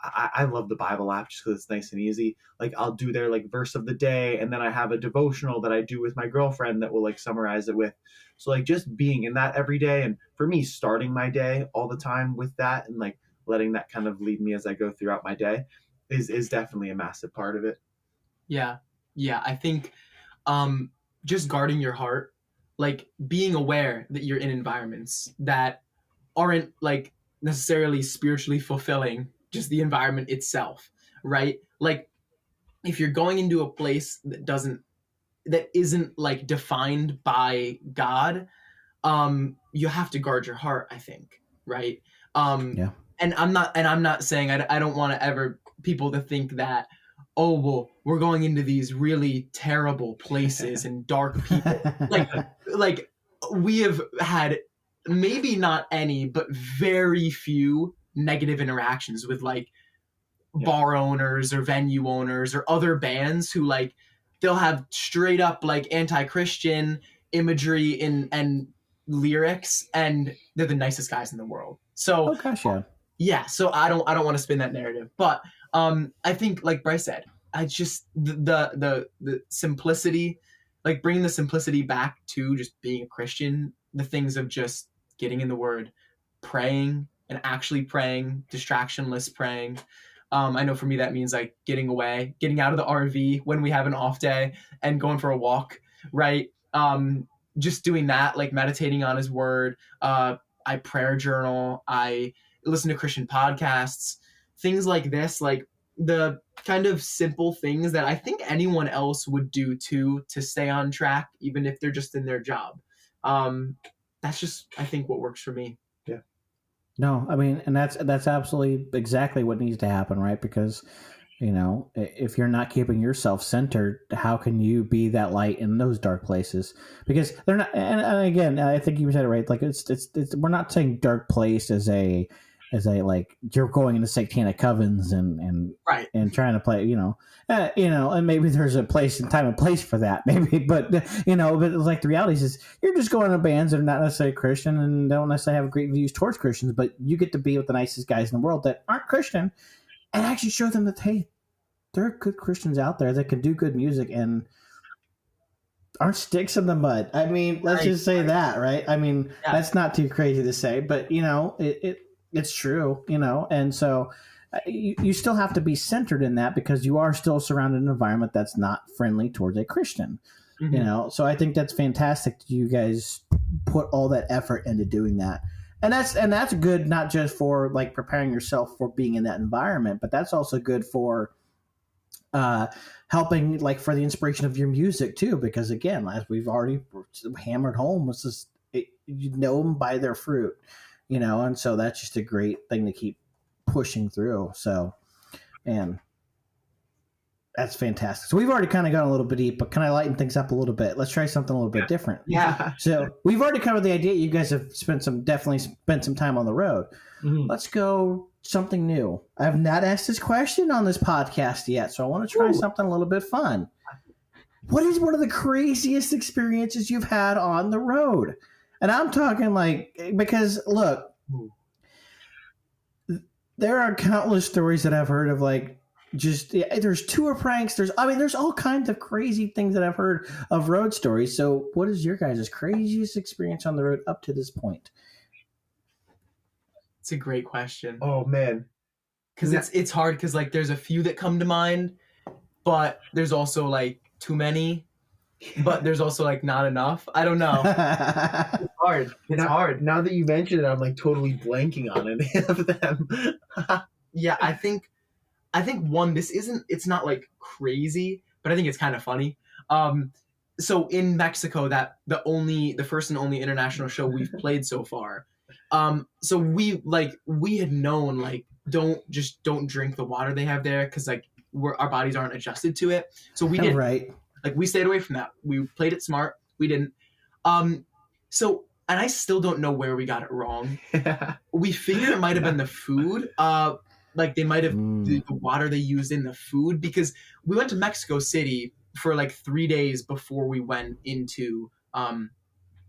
I love the Bible app just because it's nice and easy. Like, I'll do their like verse of the day, and then I have a devotional that I do with my girlfriend that will like summarize it with. So like, just being in that every day, and for me, starting my day all the time with that, and like letting that kind of lead me as I go throughout my day is definitely a massive part of it. Yeah. I think just guarding your heart, like being aware that you're in environments that aren't like necessarily spiritually fulfilling, just the environment itself, right? Like, if you're going into a place that isn't like defined by God, you have to guard your heart, I think, right? Yeah. And I'm not saying I don't want to ever people to think that, oh, well, we're going into these really terrible places and dark people. like we have had maybe not any, but very few negative interactions with like bar owners or venue owners or other bands who like they'll have straight up like anti-Christian imagery and lyrics, and they're the nicest guys in the world. So oh gosh, yeah. So I don't want to spin that narrative, but I think like Bryce said, I just the simplicity, like bringing the simplicity back to just being a Christian, the things of just getting in the Word, praying and actually praying, distractionless praying. I know for me that means like getting away, getting out of the RV when we have an off day and going for a walk, right? Just doing that, like meditating on His Word. I prayer journal. I listen to Christian podcasts, things like this, like the kind of simple things that I think anyone else would do too to stay on track, even if they're just in their job. That's just, I think, what works for me. Yeah. No, I mean, and that's absolutely exactly what needs to happen, right? Because, if you're not keeping yourself centered, how can you be that light in those dark places? Because they're not. And again, I think you said it right. Like it's we're not saying dark place as a as a like you're going into satanic covens and Right. and trying to play, and maybe there's a place and time and place for that, maybe, but like the reality is you're just going to bands that are not necessarily Christian and don't necessarily have great views towards Christians, but you get to be with the nicest guys in the world that aren't Christian and actually show them that, hey, there are good Christians out there that can do good music and aren't sticks in the mud. I mean, let's just say that, right? I mean, that's not too crazy to say, but it's true, and so you still have to be centered in that because you are still surrounded in an environment that's not friendly towards a Christian, so I think that's fantastic that you guys put all that effort into doing that. And that's good, not just for like preparing yourself for being in that environment, but that's also good for helping like for the inspiration of your music too, because again, as we've already hammered home, you know them by their fruit, and so that's just a great thing to keep pushing through. So, and that's fantastic. So we've already kind of gone a little bit deep, but can I lighten things up a little bit? Let's try something a little bit different. Yeah. So we've already covered the idea. You guys have definitely spent some time on the road. Mm-hmm. Let's go something new. I have not asked this question on this podcast yet, so I want to try something a little bit fun. What is one of the craziest experiences you've had on the road? And I'm talking because look, there are countless stories that I've heard of there's tour pranks. There's all kinds of crazy things that I've heard of road stories. So what is your guys' craziest experience on the road up to this point? It's a great question. Oh man. Cause it's hard. Cause there's a few that come to mind, but there's also too many, but there's also not enough. I don't know. It's hard. It's hard. Now that you mention it, I'm totally blanking on any of them. Yeah. I think one, it's not crazy, but I think it's kind of funny. So in Mexico, the first and only international show we've played so far. So we had known, don't drink the water they have there. Cause our bodies aren't adjusted to it. So we did, right. We stayed away from that. We played it smart. We didn't. So, and I still don't know where we got it wrong. We figured it might've been the food. They might have the water they used in the food, because we went to Mexico City for 3 days before we went into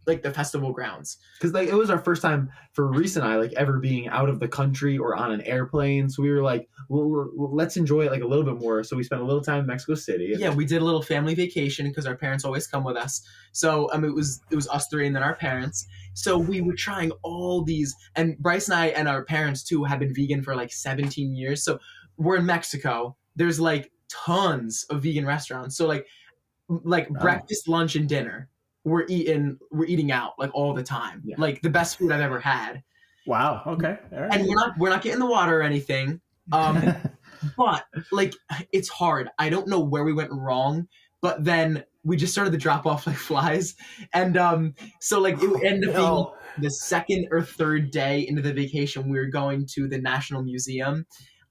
the festival grounds. Because it was our first time for Reece and I ever being out of the country or on an airplane. So we were well, let's enjoy it a little bit more. So we spent a little time in Mexico City. Yeah, we did a little family vacation because our parents always come with us. So it was us three and then our parents. So we were trying all these, and Bryce and I and our parents too have been vegan for 17 years. So we're in Mexico. There's tons of vegan restaurants. So breakfast, lunch, and dinner. We're eating out all the time. Yeah. The best food I've ever had. Wow. Okay. All right. And we're not getting the water or anything. But it's hard. I don't know where we went wrong, but then we just started to drop off like flies. And so it ended up being the second or third day into the vacation, we were going to the National Museum.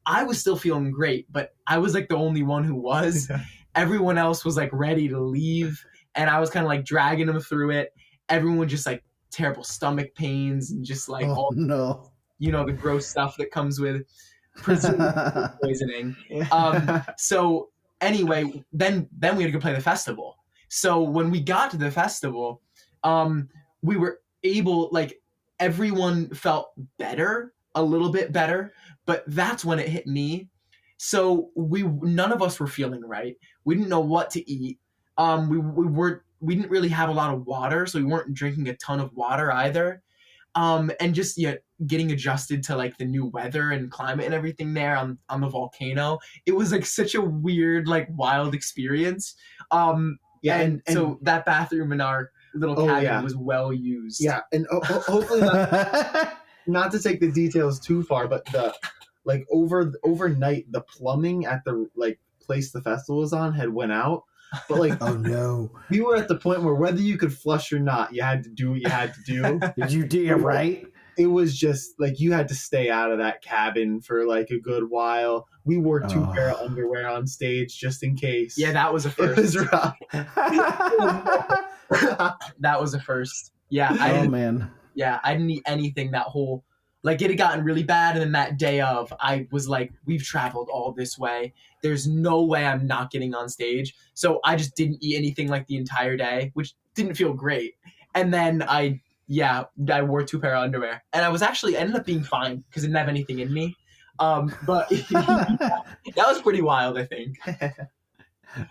I was still feeling great, but I was the only one who was. Everyone else was ready to leave. And I was kind of dragging them through it. Everyone just terrible stomach pains and just the gross stuff that comes with poisoning. So anyway, then we had to go play the festival. So when we got to the festival, we were able, everyone felt better, a little bit better, but that's when it hit me. So none of us were feeling right. We didn't know what to eat. We didn't really have a lot of water, so we weren't drinking a ton of water either. And just getting adjusted to the new weather and climate and everything there on the volcano. It was such a weird, wild experience. And so that bathroom in our little cabin was well used. Yeah, and hopefully not to take the details too far, but the overnight the plumbing at the place the festival was on had went out. But oh no, we were at the point where whether you could flush or not, you had to do what you had to do. Did you do it right? It was just you had to stay out of that cabin for a good while. We wore 2 pair of underwear on stage just in case. Yeah, that was a first. It was rough. That was a first. Yeah. Man. Yeah, I didn't eat anything that whole Like it had gotten really bad, and then that day of, I was like, we've traveled all this way. There's no way I'm not getting on stage. So I just didn't eat anything like the entire day, which didn't feel great. And then I wore 2 pair of underwear, and ended up being fine because I didn't have anything in me. But that was pretty wild, I think.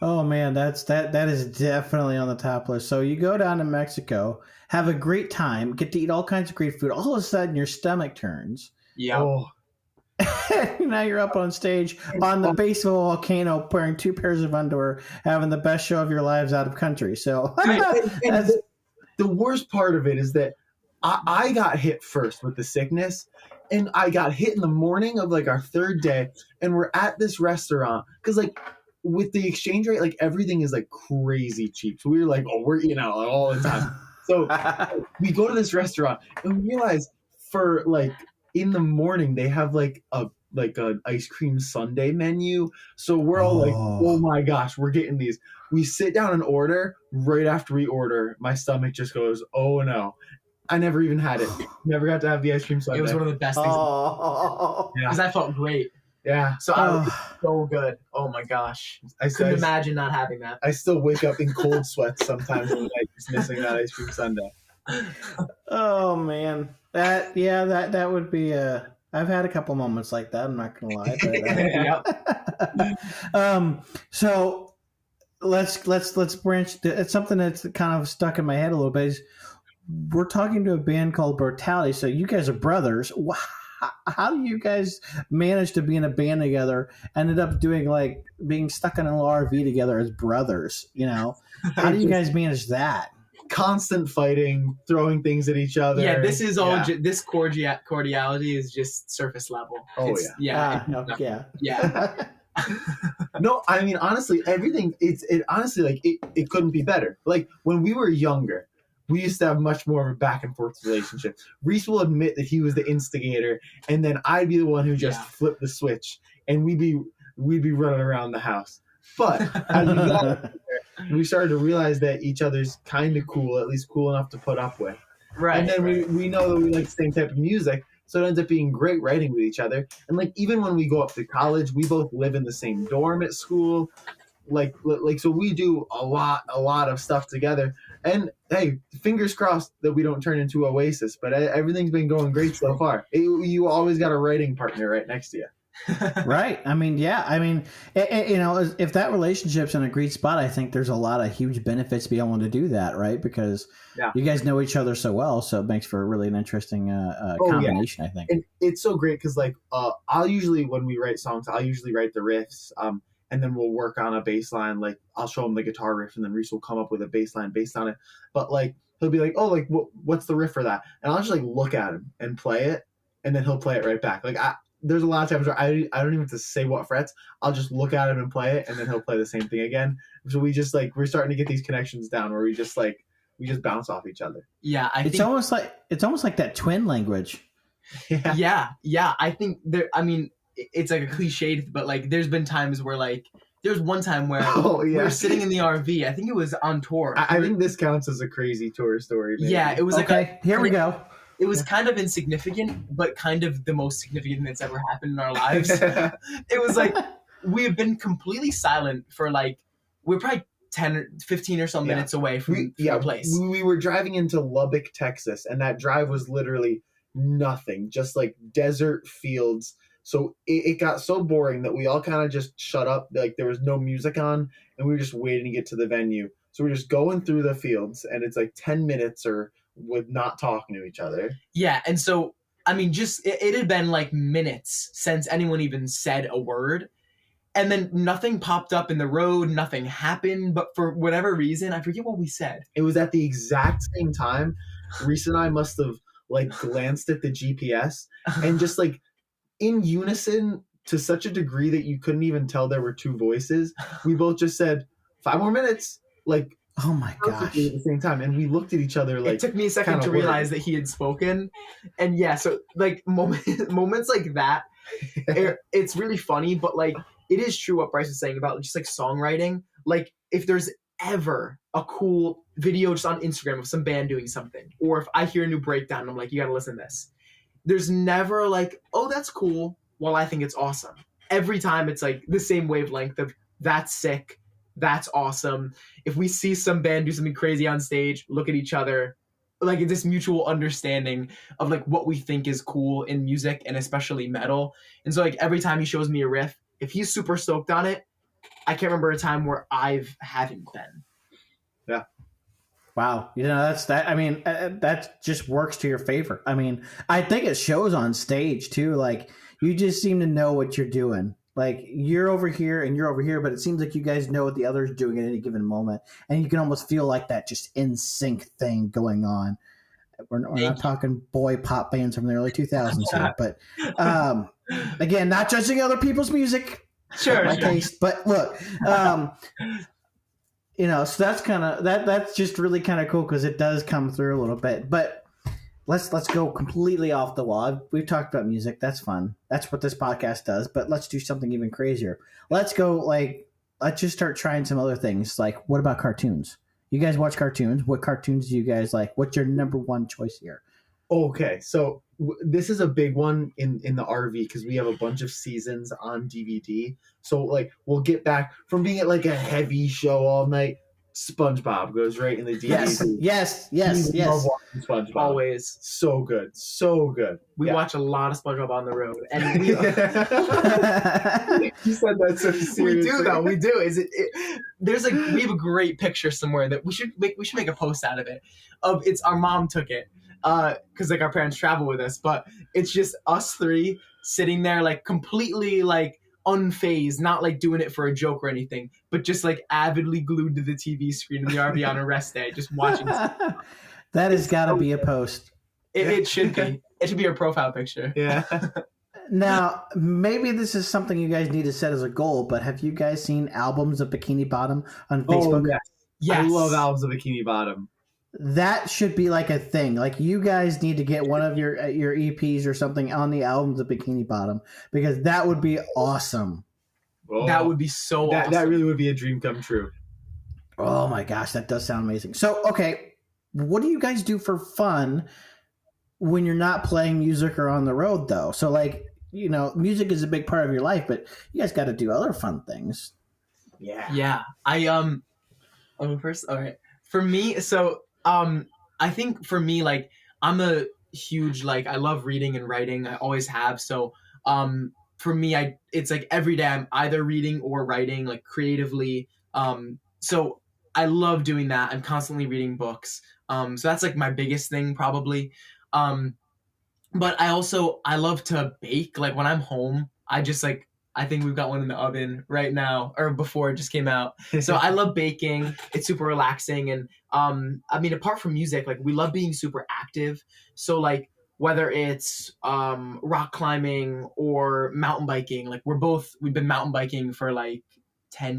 Oh man, that is definitely on the top list. So you go down to Mexico, have a great time, get to eat all kinds of great food. All of a sudden, your stomach turns. Yeah. Oh. Now you're up on stage on the base of a volcano, wearing 2 pairs of underwear, having the best show of your lives out of country. So and the worst part of it is that I got hit first with the sickness, and I got hit in the morning of like our 3rd day, and we're at this restaurant because like with the exchange rate, like everything is like crazy cheap. So we were like, oh, we're eating out all the time. So we go to this restaurant and we realize for like in the morning they have like a ice cream sundae menu. So we're all like, oh my gosh, we're getting these. We sit down and order. Right after we order, my stomach just goes, oh no. I never even had it. Never got to have the ice cream sundae. It was one of the best things. Because I felt great. Yeah. So I was so good. Oh my gosh. I couldn't imagine not having that. I still wake up in cold sweats sometimes when I'm just missing that ice cream sundae. Oh man. That would be I've had a couple moments like that, I'm not gonna lie. But, so let's branch. It's something that's kind of stuck in my head a little bit. We're talking to a band called Brutality. So you guys are brothers. How do you guys manage to be in a band together? Ended up doing like being stuck in an RV together as brothers. You know, how do you guys manage that? Constant fighting, throwing things at each other. Yeah, this is all. This cordiality is just surface level. Oh yeah. No, I mean honestly, everything. It honestly like it couldn't be better. Like when we were younger, we used to have much more of a back and forth relationship. Reece will admit that he was the instigator, and then I'd be the one who just flipped the switch, and we'd be running around the house. But as we got there, we started to realize that each other's kind of cool, at least cool enough to put up with. Right. And then we know that we like the same type of music, so it ends up being great writing with each other. And like even when we go up to college, we both live in the same dorm at school. Like so we do a lot of stuff together. And hey, fingers crossed that we don't turn into Oasis, but everything's been going great so far. You always got a writing partner right next to you. Right. I mean, yeah. I mean, you know, if that relationship's in a great spot, I think there's a lot of huge benefits to be able to do that, right? Because you guys know each other so well, so it makes for really an interesting combination, I think. And it's so great because, like, I'll usually, when we write songs, I'll usually write the riffs, and then we'll work on a bass line. Like, I'll show him the guitar riff, and then Reece will come up with a bass line based on it. But, like, he'll be like, oh, like, what's the riff for that? And I'll just, like, look at him and play it, and then he'll play it right back. Like, there's a lot of times where I don't even have to say what frets. I'll just look at him and play it, and then he'll play the same thing again. So we just, like, we're starting to get these connections down where we just bounce off each other. Yeah, it's almost like that twin language. Yeah. I think it's like a cliche, but like there's been times where like there's one time where we're sitting in the RV. I think it was on tour. I think this counts as a crazy tour story. Maybe. Yeah, it was here we go. It was kind of insignificant, but kind of the most significant that's ever happened in our lives. It was like we have been completely silent for like we're probably 10 or 15 or so minutes away from our place. We were driving into Lubbock, Texas, and that drive was literally nothing, just like desert fields. So it got so boring that we all kind of just shut up. Like there was no music on, and we were just waiting to get to the venue. So we're just going through the fields, and it's like 10 minutes or with not talking to each other. Yeah, and so I mean, just it had been like minutes since anyone even said a word. And then nothing popped up in the road, nothing happened, but for whatever reason, I forget what we said. It was at the exact same time. Reece and I must have like glanced at the GPS and just like in unison to such a degree that you couldn't even tell there were two voices. We both just said 5 more minutes. Like, oh my gosh. At the same time. And we looked at each other like. It took me a second to realize that he had spoken. And yeah, so like moments like that, it's really funny, but like, it is true what Bryce was saying about just like songwriting. Like if there's ever a cool video just on Instagram of some band doing something, or if I hear a new breakdown, I'm like, you gotta listen to this. there's never like, oh, that's cool, well, I think it's awesome. Every time it's like the same wavelength of that's sick, that's awesome. If we see some band do something crazy on stage, look at each other, like it's this mutual understanding of like what we think is cool in music and especially metal. And so like every time he shows me a riff, if he's super stoked on it, I can't remember a time where haven't been. Yeah. Wow. That's that. I mean, that just works to your favor. I mean, I think it shows on stage too. Like you just seem to know what you're doing. Like you're over here and you're over here, but it seems like you guys know what the other's doing at any given moment, and you can almost feel like that just in sync thing going on. We're not talking boy pop bands from the early 2000s here, but again, not judging other people's music, sure. taste. But look, so that's kind of that's just really kind of cool because it does come through a little bit, but. Let's go completely off the wall. We've talked about music. That's fun. That's what this podcast does. But let's do something even crazier. Let's just start trying some other things. Like, what about cartoons? You guys watch cartoons. What cartoons do you guys like? What's your number one choice here? Okay, so this is a big one in the RV because we have a bunch of seasons on DVD. So like we'll get back from being at like a heavy show all night. SpongeBob goes right in the DVD. Yes. SpongeBob. Always. So good. We watch a lot of SpongeBob on the road, and you said that so seriously. We do though. We do. We have a great picture somewhere that we should make a post out of it. It's our mom took it because like our parents travel with us, but it's just us three sitting there like completely like unfazed, not like doing it for a joke or anything, but just like avidly glued to the TV screen in the RV on a rest day, just watching. That has got to be a post. It should be. It should be your profile picture. Yeah. Now, maybe this is something you guys need to set as a goal, but have you guys seen albums of Bikini Bottom on Facebook? Oh, yes. I love albums of Bikini Bottom. That should be like a thing. Like you guys need to get one of your EPs or something on the albums of Bikini Bottom because that would be awesome. Oh, that would be so awesome. That really would be a dream come true. Oh my gosh, that does sound amazing. So, okay, what do you guys do for fun when you're not playing music or on the road though? So like, music is a big part of your life, but you guys got to do other fun things. Yeah. Yeah. First, all right. For me, so I think for me, like I'm a huge I love reading and writing. I always have. So for me, it's like every day I'm either reading or writing like creatively. So I love doing that. I'm constantly reading books. So that's like my biggest thing probably. But I love to bake. Like when I'm home, I think we've got one in the oven right now, or before it just came out. So I love baking. It's super relaxing. And I mean, apart from music, like we love being super active. So like whether it's rock climbing or mountain biking, like we've been mountain biking for like 8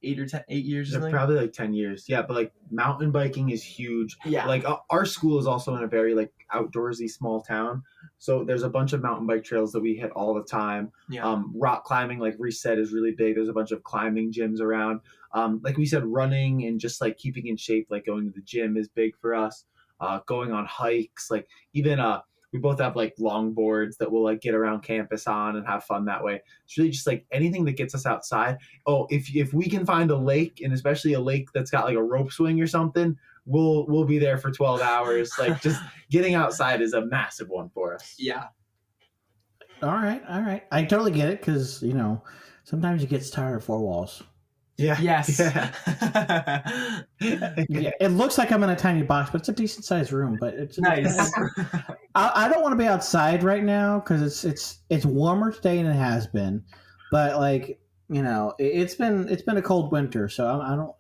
years or something? Probably like 10 years. Yeah, but like mountain biking is huge. Yeah. Like our school is also in a very like outdoorsy small town. So there's a bunch of mountain bike trails that we hit all the time. Yeah. Rock climbing, like Reece said, is really big. There's a bunch of climbing gyms around. Like we said, running and just like keeping in shape, like going to the gym is big for us. Going on hikes, like even we both have like longboards that we'll like get around campus on and have fun that way. It's really just like anything that gets us outside. Oh, if we can find a lake, and especially a lake that's got like a rope swing or something, we'll be there for 12 hours. Like just getting outside is a massive one for us. Yeah. All right. I totally get it because sometimes it gets tired of four walls. Yeah. Yes. Yeah. Yeah, it looks like I'm in a tiny box, but it's a decent sized room. But it's nice. I don't want to be outside right now because it's warmer today than it has been. But like it's been a cold winter, so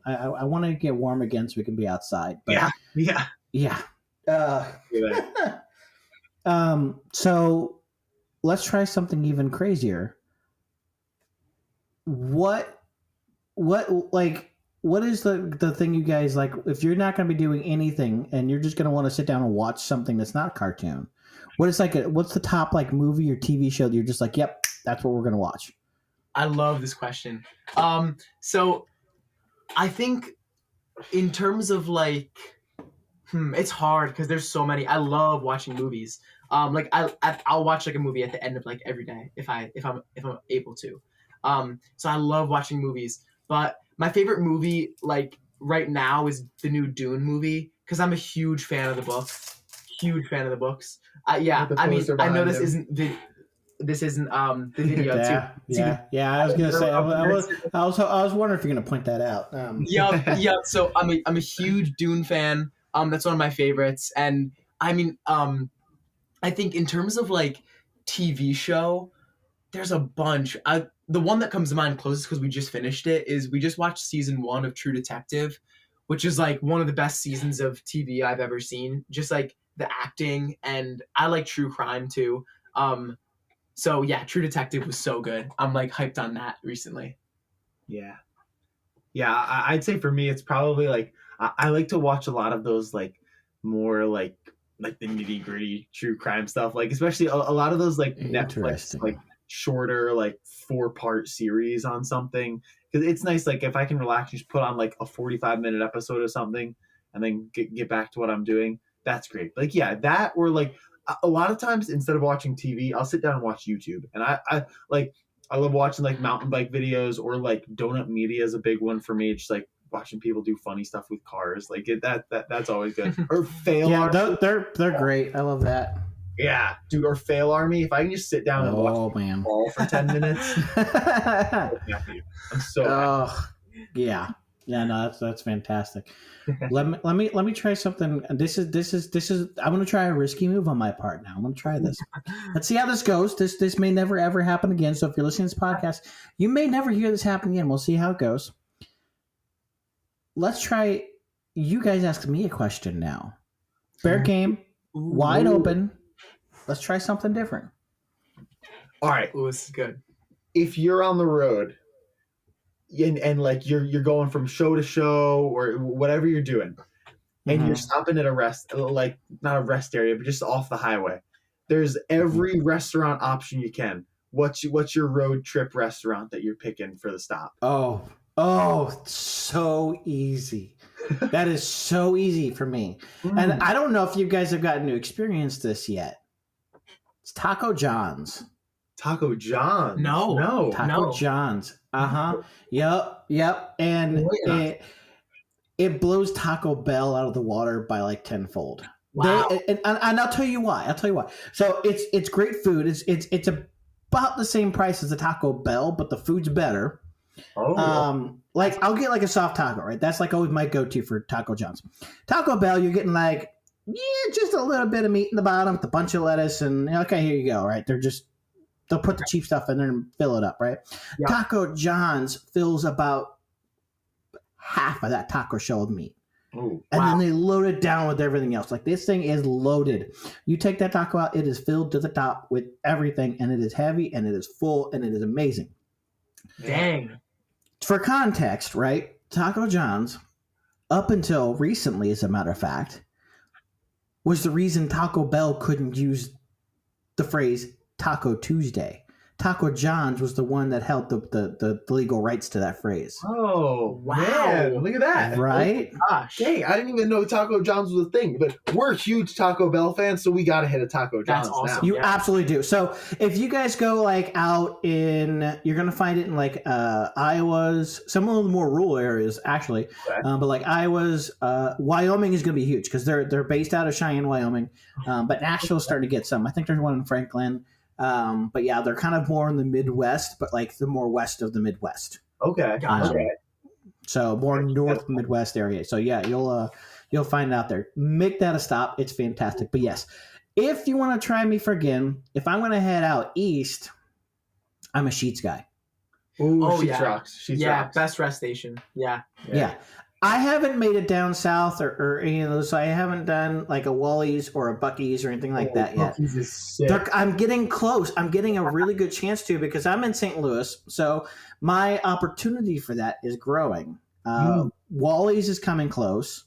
I want to get warm again so we can be outside. But yeah. So let's try something even crazier. What is the thing you guys like if you're not going to be doing anything and you're just going to want to sit down and watch something that's not a cartoon? What's the top like movie or TV show that you're just like, yep, that's what we're going to watch? I love this question. So I think in terms of like, it's hard because there's so many. I love watching movies. Like I'll watch like a movie at the end of like every day if I'm able to. So I love watching movies. But my favorite movie like right now is the new Dune movie because I'm a huge fan of the book. Huge fan of the books. Yeah, I mean, I know this isn't the video yeah. I was gonna say, I was wondering if you're gonna point that out. Yeah. So I'm a huge Dune fan. That's one of my favorites, and I mean, I think in terms of like TV show, there's a bunch. The one that comes to mind closest because we just finished it is we just watched season 1 of True Detective, which is like one of the best seasons of TV I've ever seen. Just like the acting, and I like true crime too. So yeah, True Detective was so good. I'm like hyped on that recently. Yeah. I'd say for me, it's probably like I like to watch a lot of those like more like the nitty gritty true crime stuff. Like especially a lot of those like Netflix like shorter like 4-part series on something because it's nice. Like if I can relax, just put on like a 45-minute episode of something and then get back to what I'm doing. That's great. Like yeah, that or like a lot of times instead of watching TV, I'll sit down and watch YouTube. And I love watching like mountain bike videos or like Donut Media is a big one for me. Just like watching people do funny stuff with cars. Like that's always good. Or Fail Army. They're great. I love that. Yeah, dude. Or Fail Army. If I can just sit down and watch ball for 10 minutes, I'm so happy. Yeah. Yeah, no, that's fantastic. Let me try something. This is. I'm gonna try a risky move on my part now. I'm gonna try this. Let's see how this goes. This may never ever happen again. So if you're listening to this podcast, you may never hear this happen again. We'll see how it goes. Let's try. You guys ask me a question now. Fair game, wide open. Let's try something different. All right. Ooh, this is good. If you're on the road. And like you're going from show to show or whatever you're doing, and you're stopping at a rest, like not a rest area, but just off the highway. There's every restaurant option you can. What's your road trip restaurant that you're picking for the stop? Oh, so easy. That is so easy for me. And I don't know if you guys have gotten to experience this yet. It's Taco John's. Taco John's? No. Taco John's. Yep. And it blows Taco Bell out of the water by like tenfold. Wow. And I'll tell you why. So it's great food. It's about the same price as the Taco Bell, but the food's better. Like I'll get like a soft taco, right? That's like always my go-to for Taco John's. Taco Bell, you're getting like just a little bit of meat in the bottom with a bunch of lettuce, and okay, here you go, right? They'll put the cheap stuff in there and fill it up, right? Yeah. Taco John's fills about half of that taco shell with meat. Oh, and then they load it down with everything else. Like this thing is loaded. You take that taco out, it is filled to the top with everything, and it is heavy, and it is full, and it is amazing. Dang. For context, right? Taco John's, up until recently, as a matter of fact, was the reason Taco Bell couldn't use the phrase Taco Tuesday. Taco John's was the one that held the legal rights to that phrase. Oh, wow. Man, look at that. Right? Oh, gosh. Dang, I didn't even know Taco John's was a thing, but we're huge Taco Bell fans, so we got to hit a Taco John's. That's awesome. Now. You absolutely do. So if you guys go like out in, you're going to find it in like Iowa's, some of the more rural areas actually, okay. But like Iowa's, Wyoming is going to be huge because they're based out of Cheyenne, Wyoming, but Nashville's starting to get some. I think there's one in Franklin. But yeah, they're kind of more in the Midwest, but like the more west of the Midwest. Okay. Okay. So more north Midwest area. So yeah, you'll find it out there. Make that a stop. It's fantastic. But yes, if you want to try me for again, if I'm going to head out east, I'm a Sheetz guy. Ooh, Sheetz rocks. Sheetz rocks. Best rest station. Yeah. I haven't made it down south or any of those, so I haven't done like a Wally's or a Buc-ee's or anything like that yet. Buc-ee's is sick. I'm getting close. I'm getting a really good chance to because I'm in St. Louis, so my opportunity for that is growing. Wally's is coming close,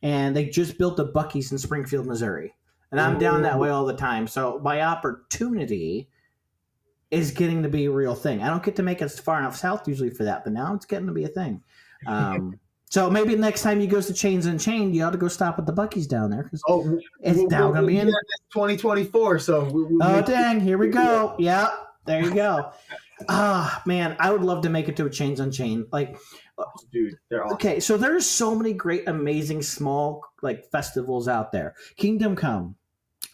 and they just built a Buc-ee's in Springfield, Missouri, and I'm down that way all the time. So my opportunity is getting to be a real thing. I don't get to make it far enough south usually for that, but now it's getting to be a thing. So maybe next time he goes to Chains Unchained, you ought to go stop at the Buc-ee's down there because it's now going to be in 2024. So dang, here we go. Yeah, there you go. Man, I would love to make it to a Chains Unchained. Like, dude, they're awesome. Okay, so there's so many great, amazing small like festivals out there. Kingdom Come,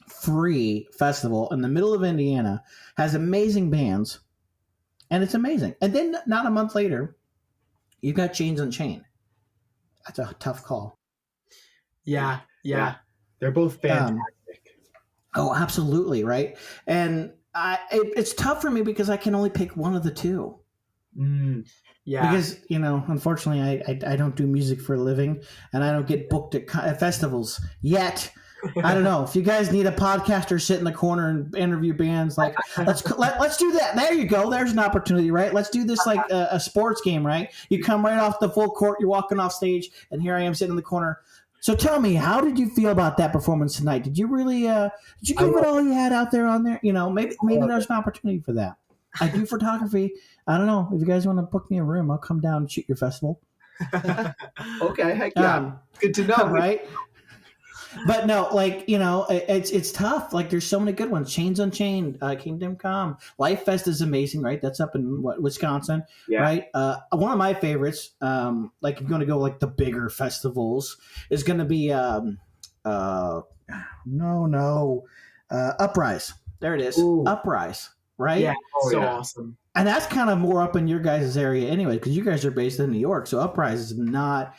free festival in the middle of Indiana, has amazing bands, and it's amazing. And then not a month later, you've got Chains Unchained. That's a tough call. Yeah. They're both fantastic. Absolutely, right? And it's tough for me because I can only pick one of the two. Yeah. Because, unfortunately, I don't do music for a living, and I don't get booked at festivals yet. I don't know. If you guys need a podcaster sit in the corner and interview bands, like let's do that. There you go. There's an opportunity, right? Let's do this like a sports game, right? You come right off the full court, you're walking off stage, and here I am sitting in the corner. So tell me, how did you feel about that performance tonight? Did you really did you give it all you had out there on there? Maybe there's an opportunity for that. I do photography. I don't know. If you guys want to book me a room, I'll come down and shoot your festival. Okay, heck yeah. Good to know, right? But no, it's tough. Like, there's so many good ones. Chains Unchained, Kingdom Come, Life Fest is amazing, right? That's up in Wisconsin, right? One of my favorites, like if you're going to go like the bigger festivals, is going to be Uprise. There it is, Uprise, right? Yeah, awesome. And that's kind of more up in your guys' area anyway, because you guys are based in New York, so Uprise is not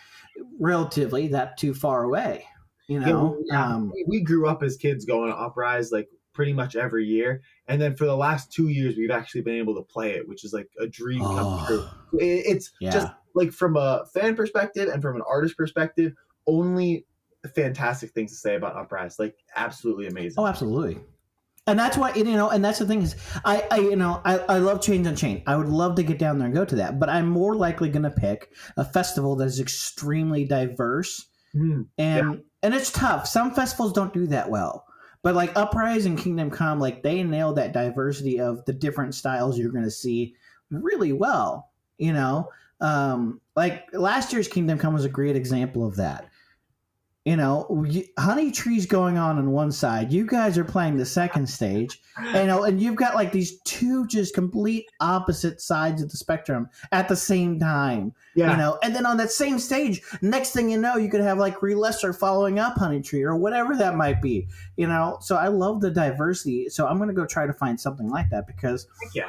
relatively that too far away. We grew up as kids going to Uprise like pretty much every year, and then for the last 2 years we've actually been able to play it, which is like a dream come true. It's just like from a fan perspective and from an artist perspective, only fantastic things to say about Uprise. Like, absolutely amazing. Oh, absolutely. And that's why, and that's the thing is, I love Chains Unchained. I would love to get down there and go to that, but I'm more likely going to pick a festival that is extremely diverse. And it's tough. Some festivals don't do that well, but like Uprise and Kingdom Come, like they nail that diversity of the different styles you're going to see really well. Like last year's Kingdom Come was a great example of that. Honey Tree's going on one side. You guys are playing the second stage, and you've got like these two just complete opposite sides of the spectrum at the same time. Yeah. And then on that same stage, next thing you know, you could have like Lesser following up Honey Tree or whatever that might be. So I love the diversity. So I'm going to go try to find something like that because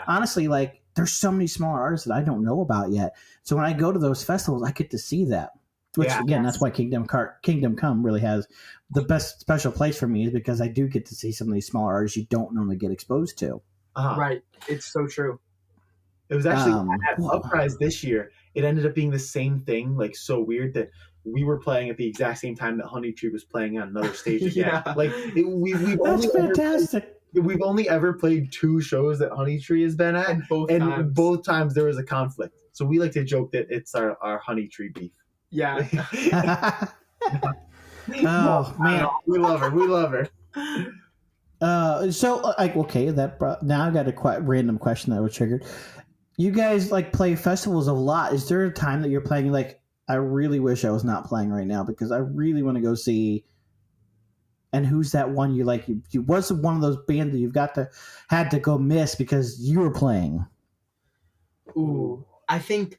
honestly, like there's so many smaller artists that I don't know about yet. So when I go to those festivals, I get to see that. Which again, that's why Kingdom Come really has the best special place for me, is because I do get to see some of these smaller artists you don't normally get exposed to. Right, it's so true. It was actually at Uprise this year. It ended up being the same thing, like so weird that we were playing at the exact same time that Honey Tree was playing on another stage again. Like that's fantastic. We've only ever played 2 shows that Honey Tree has been at, and both times there was a conflict. So we like to joke that it's our Honey Tree beef. Yeah. Oh man, we love her. So okay, now I got a quite random question that was triggered. You guys like play festivals a lot. Is there a time that you're playing like, I really wish I was not playing right now because I really want to go see? And who's that one you like? You was one of those bands that you've had to go miss because you were playing. Ooh, I think.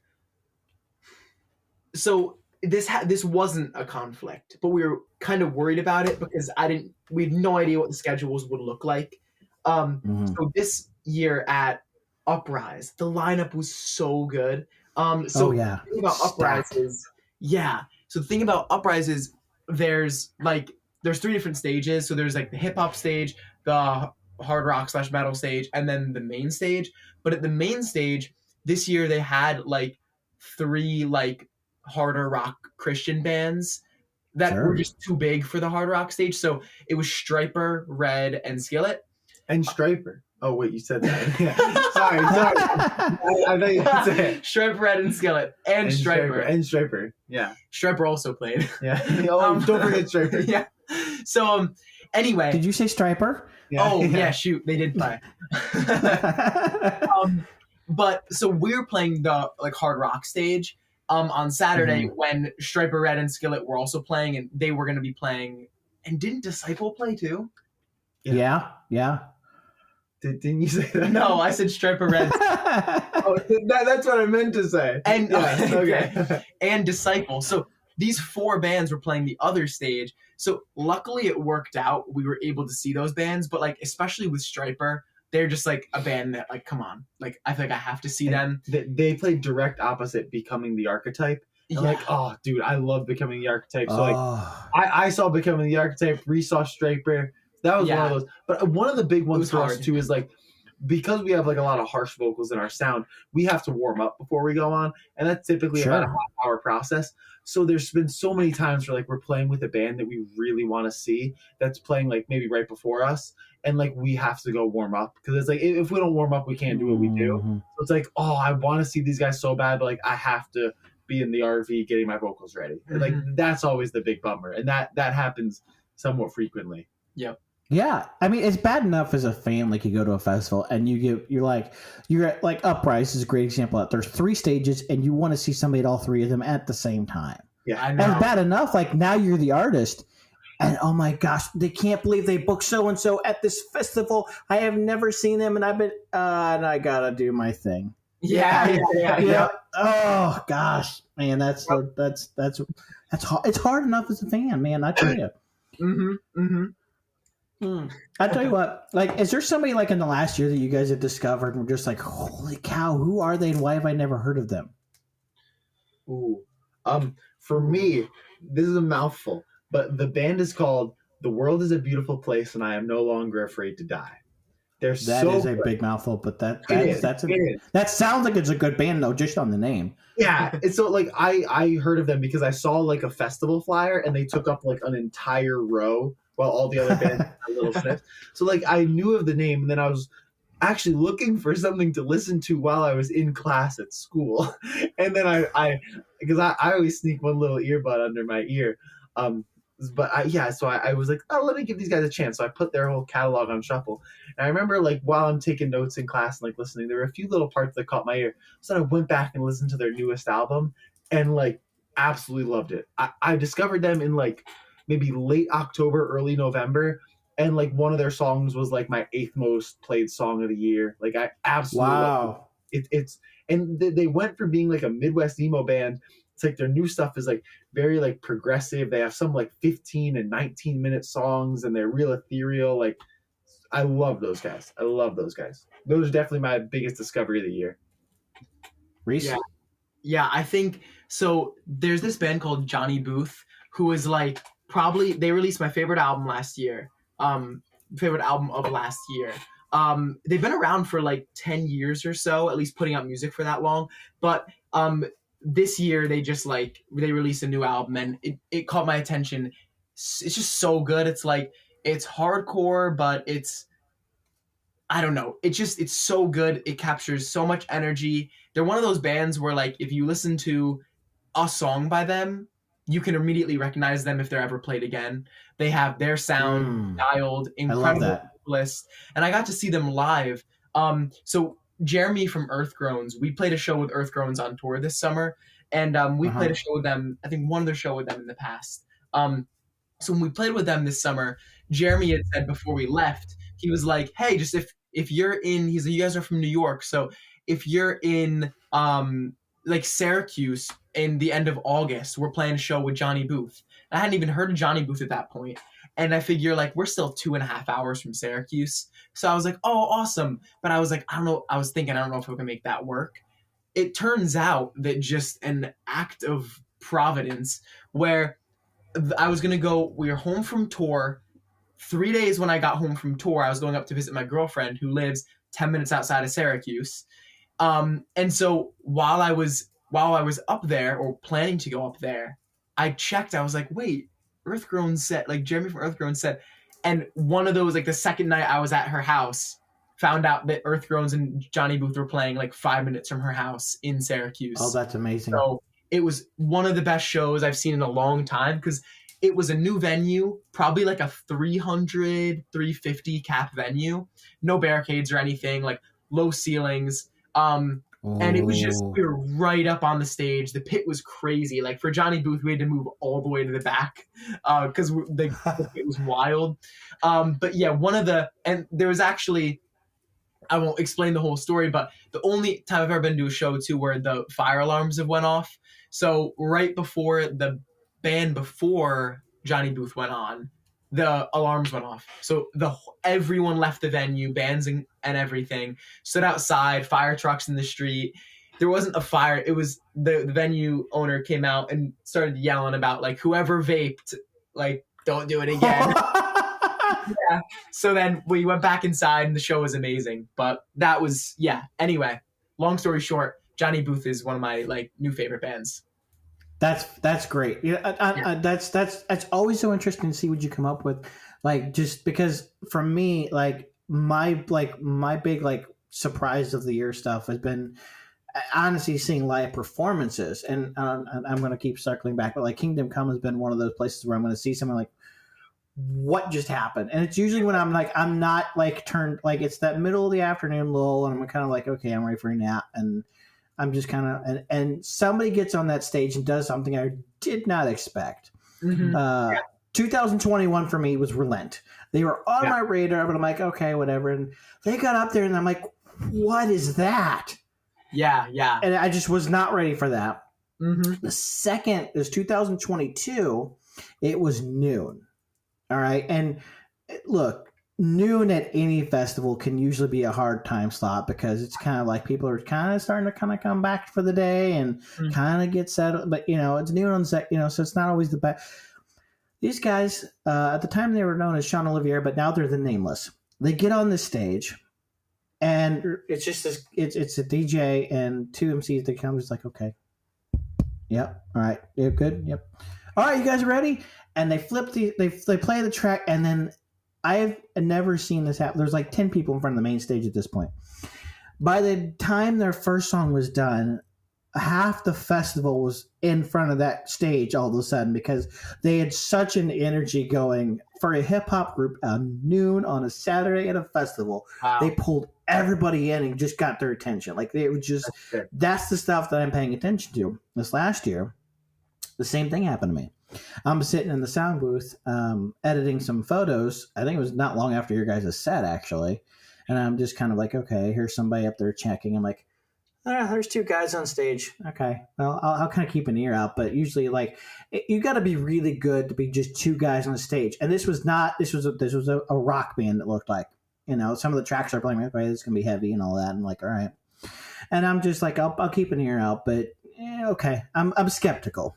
So this wasn't a conflict, but we were kind of worried about it because we had no idea what the schedules would look like. So this year at Uprise, the lineup was so good. The thing about Uprise is, so the thing about Uprise is there's 3 different stages. So there's like the hip hop stage, the hard rock / metal stage, and then the main stage. But at the main stage this year, they had like 3 like harder rock Christian bands that were just too big for the hard rock stage. So it was Striper, Red, and Skillet. And Striper. Oh wait, you said that. Yeah. Sorry. I thought you said it. Striper, Red, and Skillet, and Striper. And Striper. Yeah. Striper also played. Yeah. Don't forget Striper. Yeah. So anyway. Did you say Striper? Yeah. Oh yeah, shoot, they did play. But so we were playing the like hard rock stage, on Saturday when Striper Red and Skillet were also playing, and they were going to be playing. And didn't Disciple play too? Yeah. Didn't you say that? No, I said Striper Red. That's what I meant to say. And okay. And Disciple. So these 4 bands were playing the other stage. So luckily it worked out. We were able to see those bands, but like especially with Striper, they're just like a band that like, come on, like I feel like I have to see them. They played direct opposite Becoming the Archetype. Yeah. Like, oh, dude, I love Becoming the Archetype. So I saw Becoming the Archetype. Reece saw Striper. That was one of those. But one of the big ones for us too is like, because we have like a lot of harsh vocals in our sound, we have to warm up before we go on, and that's typically about a half-hour process. So there's been so many times where like we're playing with a band that we really want to see that's playing like maybe right before us, and like we have to go warm up because it's like if we don't warm up, we can't do what we do. So it's like, oh, I want to see these guys so bad, but like I have to be in the RV getting my vocals ready. And like that's always the big bummer, and that happens somewhat frequently. Yep. Yeah, I mean, it's bad enough as a fan, like you go to a festival and you're at like Bryce is a great example. There's 3 stages and you want to see somebody at all 3 of them at the same time. Yeah, I know. And it's bad enough, like now you're the artist and oh my gosh, they can't believe they booked so-and-so at this festival. I have never seen them and I've been, and I gotta do my thing. Yeah. Oh gosh, man, that's hard. It's hard enough as a fan, man, I tell you. I tell you what, like, is there somebody like in the last year that you guys have discovered and were just like, holy cow, who are they and why have I never heard of them? Ooh, for me, this is a mouthful, but the band is called "The World Is a Beautiful Place and I Am No Longer Afraid to Die." That is a big mouthful, but that sounds like it's a good band though, just on the name. Yeah, and so like I heard of them because I saw like a festival flyer and they took up like an entire row while all the other bands had little snips. So like I knew of the name, and then I was actually looking for something to listen to while I was in class at school. And then I always sneak one little earbud under my ear. So I was like, oh, let me give these guys a chance. So I put their whole catalog on shuffle. And I remember like while I'm taking notes in class and like listening, there were a few little parts that caught my ear. So I went back and listened to their newest album and like absolutely loved it. I discovered them in like maybe late October, early November. And like one of their songs was like my 8th most played song of the year. Like I absolutely loved it. And they went from being like a Midwest emo band. It's like their new stuff is like very like progressive. They have some like 15 and 19-minute songs and they're real ethereal. Like I love those guys. Those are definitely my biggest discovery of the year. Reece? Yeah, I think so. There's this band called Johnny Booth who is like probably they released my favorite album last year. Favorite album of last year. They've been around for like 10 years or so, at least putting out music for that long. But this year they released a new album and it caught my attention. It's just so good. It's like it's hardcore, but I don't know. It's so good. It captures so much energy. They're one of those bands where like if you listen to a song by them, you can immediately recognize them if they're ever played again. They have their sound dialed, incredible list, and I got to see them live. So Jeremy from Earthgroans, we played a show with Earthgroans on tour this summer, and we played a show with them. I think one other show with them in the past. So when we played with them this summer, Jeremy had said before we left, he was like, "Hey, just if you're in," he's like, "You guys are from New York, so if you're in like Syracuse in the end of August, we're playing a show with Johnny Booth." I hadn't even heard of Johnny Booth at that point. And I figure like we're still 2.5 hours from Syracuse. So I was like, oh, awesome. But I was like, I don't know if we can make that work. It turns out that just an act of providence where I was going to go, we were home from tour. 3 days when I got home from tour, I was going up to visit my girlfriend who lives 10 minutes outside of Syracuse. And so while I was up there or planning to go up there, I checked, I was like, wait, Earthgrown said, like Jeremy from Earthgrown said, and one of those, like the second night I was at her house, found out that Earthgroans and Johnny Booth were playing like 5 minutes from her house in Syracuse. Oh, that's amazing. So it was one of the best shows I've seen in a long time because it was a new venue, probably like a 300, 350 cap venue. No barricades or anything, like low ceilings. Wow. And it was just, Oh. we were right up on the stage. The pit was crazy. Like for Johnny Booth, we had to move all the way to the back because the pit was wild. But yeah, and there was actually, I won't explain the whole story, but the only time I've ever been to a show too where the fire alarms have went off. So right before the band before Johnny Booth went on, the alarms went off. So everyone left the venue, bands and everything, stood outside, fire trucks in the street. There wasn't a fire. It was the venue owner came out and started yelling about like whoever vaped, like don't do it again. Yeah. So then we went back inside and the show was amazing. But that was, yeah. Anyway, long story short, Johnny Booth is one of my like new favorite bands. That's great. Yeah, that's always so interesting to see what you come up with. Like just because for me, like my big like surprise of the year stuff has been honestly seeing live performances, and I'm going to keep circling back, but like Kingdom Come has been one of those places where I'm going to see something like, what just happened? And it's usually when I'm not like turned, like it's that middle of the afternoon lull, and I'm kind of like, okay, I'm ready for a nap, and I'm just kind of, and somebody gets on that stage and does something I did not expect. 2021 for me was Relent. They were on my radar, but I'm like, okay, whatever. And they got up there, and I'm like, what is that? Yeah, yeah. And I just was not ready for that. The second is 2022. It was Noon. All right. And look, Noon at any festival can usually be a hard time slot because it's kind of like people are kind of starting to kind of come back for the day and kind of get settled. But, it's Noon on set, so it's not always the best. These guys, at the time they were known as Sean Olivier, but now they're the Nameless. They get on the stage and it's just this, it's a DJ and two MCs that come just like, okay. Yep. All right. You're good. Yep. All right. You guys ready? And they flip they play the track, and then I've never seen this happen. There's like 10 people in front of the main stage at this point. By the time their first song was done, half the festival was in front of that stage all of a sudden because they had such an energy going for a hip hop group at noon on a Saturday at a festival. Wow. They pulled everybody in and just got their attention. Like they were just, that's the stuff that I'm paying attention to. This last year, the same thing happened to me. I'm sitting in the sound booth editing some photos. I think it was not long after your guys' set, actually. And I'm just kind of like, okay, here's somebody up there checking. I'm like, there's two guys on stage. Okay, well, I'll kind of keep an ear out. But usually, like, you got to be really good to be just two guys on the stage. And this was not. This was a rock band that looked like. Some of the tracks are playing. Okay, this is gonna be heavy and all that. And I'm like, all right. And I'm just like, I'll keep an ear out. But okay, I'm skeptical.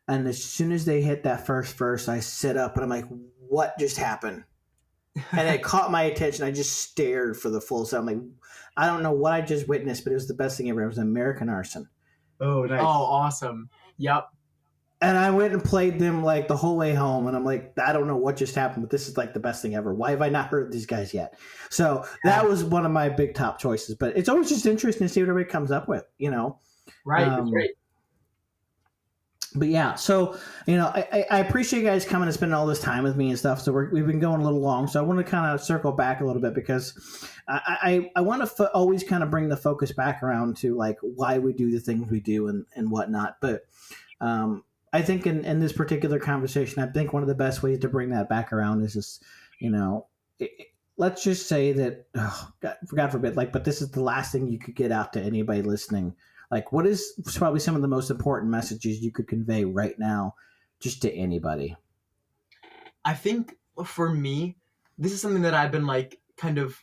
And as soon as they hit that first verse, I sit up and I'm like, what just happened? And it caught my attention. I just stared for the full set. I'm like, I don't know what I just witnessed, but it was the best thing ever. It was American Arson. Oh, nice. Oh, awesome. Yep. And I went and played them like the whole way home. And I'm like, I don't know what just happened, but this is like the best thing ever. Why have I not heard these guys yet? So that was one of my big top choices. But it's always just interesting to see what everybody comes up with, Right. Right. But yeah, so, I appreciate you guys coming and spending all this time with me and stuff. So we've been going a little long. So I want to kind of circle back a little bit because I want to always kind of bring the focus back around to like why we do the things we do and whatnot. But I think in this particular conversation, I think one of the best ways to bring that back around is just, let's just say that, God forbid, but this is the last thing you could get out to anybody listening. Like, what is probably some of the most important messages you could convey right now just to anybody? I think for me, this is something that I've been like kind of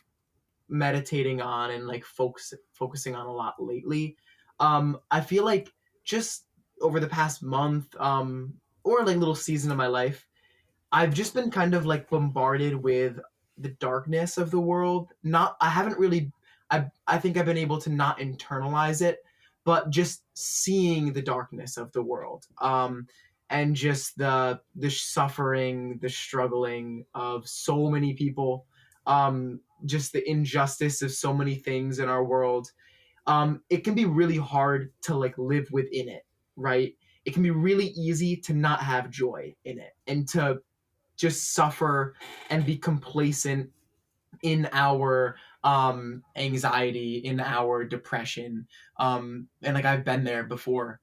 meditating on and like focusing on a lot lately. I feel like just over the past month or like little season of my life, I've just been kind of like bombarded with the darkness of the world. I think I've been able to not internalize it, but just seeing the darkness of the world, and just the suffering, the struggling of so many people, just the injustice of so many things in our world. It can be really hard to like live within it, right? It can be really easy to not have joy in it and to just suffer and be complacent in our anxiety, in our depression. And like I've been there before.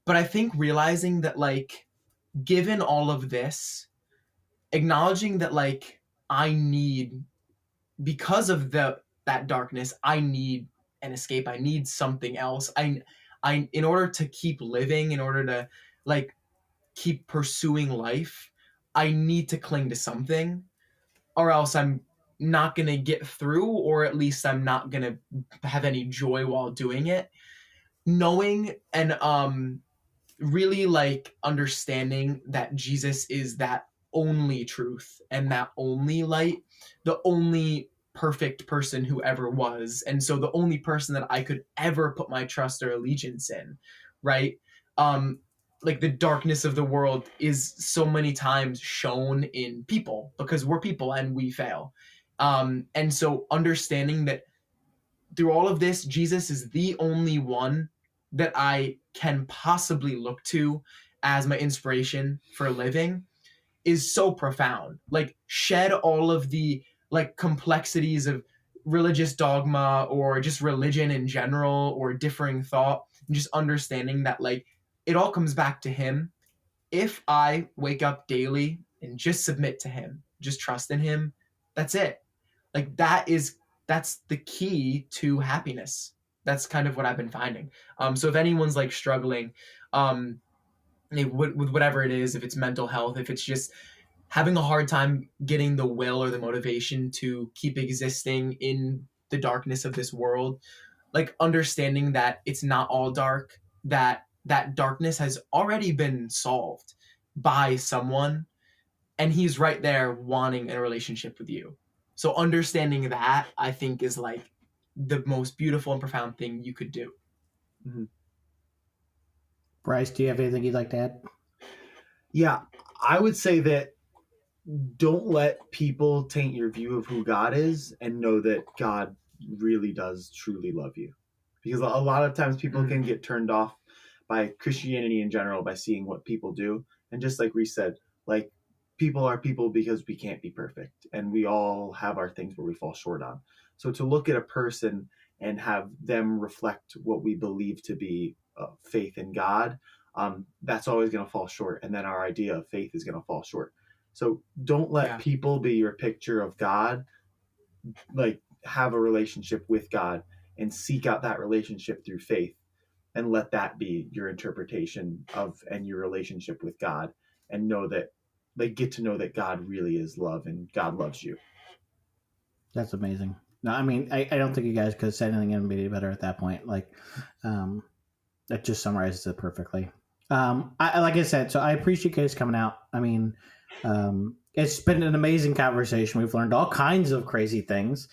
But I think realizing that like given all of this, acknowledging that like I need, because of that darkness, I need an escape. I need something else. I in order to keep living, in order to like keep pursuing life, I need to cling to something, or else I'm not going to get through, or at least I'm not going to have any joy while doing it. Knowing and really like understanding that Jesus is that only truth and that only light, the only perfect person who ever was. And so the only person that I could ever put my trust or allegiance in, right? Like the darkness of the world is so many times shown in people because we're people and we fail. And so understanding that through all of this, Jesus is the only one that I can possibly look to as my inspiration for living is so profound. Like shed all of the like complexities of religious dogma or just religion in general or differing thought, and just understanding that like it all comes back to him. If I wake up daily and just submit to him, just trust in him, that's it. Like that's the key to happiness. That's kind of what I've been finding. So if anyone's like struggling with whatever it is, if it's mental health, if it's just having a hard time getting the will or the motivation to keep existing in the darkness of this world, like understanding that it's not all dark, that darkness has already been solved by someone, and he's right there wanting a relationship with you. So understanding that, I think, is like the most beautiful and profound thing you could do. Mm-hmm. Bryce, do you have anything you'd like to add? Yeah, I would say that don't let people taint your view of who God is, and know that God really does truly love you. Because a lot of times people can get turned off by Christianity in general by seeing what people do. And just like Reece said, like people are people because we can't be perfect. And we all have our things where we fall short on. So to look at a person and have them reflect what we believe to be faith in God, that's always going to fall short. And then our idea of faith is going to fall short. So don't let people be your picture of God. Like have a relationship with God and seek out that relationship through faith, and let that be your interpretation of and your relationship with God, and know that they get to know that God really is love and God loves you. That's amazing. No, I mean, I don't think you guys could have said anything any better at that point. Like, that just summarizes it perfectly. Like I said, so I appreciate you guys coming out. I mean, it's been an amazing conversation. We've learned all kinds of crazy things.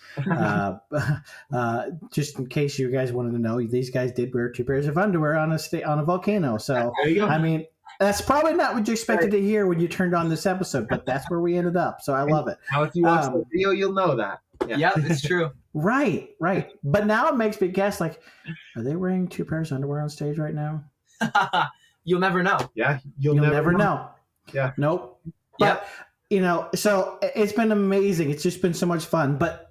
Just in case you guys wanted to know, these guys did wear 2 pairs of underwear on a volcano. So, I mean, that's probably not what you expected to hear when you turned on this episode, but that's where we ended up. So I love it. Now, if you watch the video, you'll know that. Yeah, it's true. Right. But now it makes me guess, like, are they wearing 2 pairs of underwear on stage right now? You'll never know. Yeah, you'll never know. Yeah. Nope. But, so it's been amazing. It's just been so much fun. But,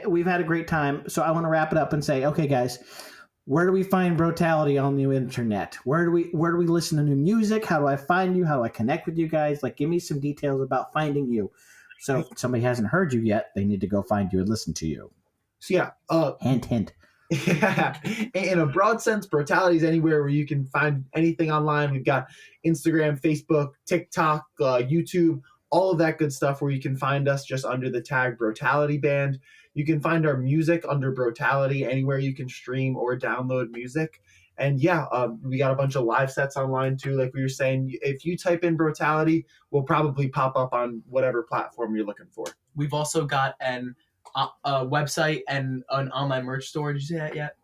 we've had a great time. So I want to wrap it up and say, okay, guys, where do we find Brutality on the internet? Where do we listen to new music? How do I find you? How do I connect with you guys? Like, give me some details about finding you. So if somebody hasn't heard you yet, they need to go find you and listen to you. So hint. Yeah. In a broad sense, Brutality is anywhere where you can find anything online. We've got Instagram, Facebook, TikTok, YouTube, all of that good stuff where you can find us just under the tag Brutality Band. You can find our music under Brutality anywhere you can stream or download music. And we got a bunch of live sets online too. Like we were saying, if you type in Brutality, we'll probably pop up on whatever platform you're looking for. We've also got a website and an online merch store. Did you say that yet?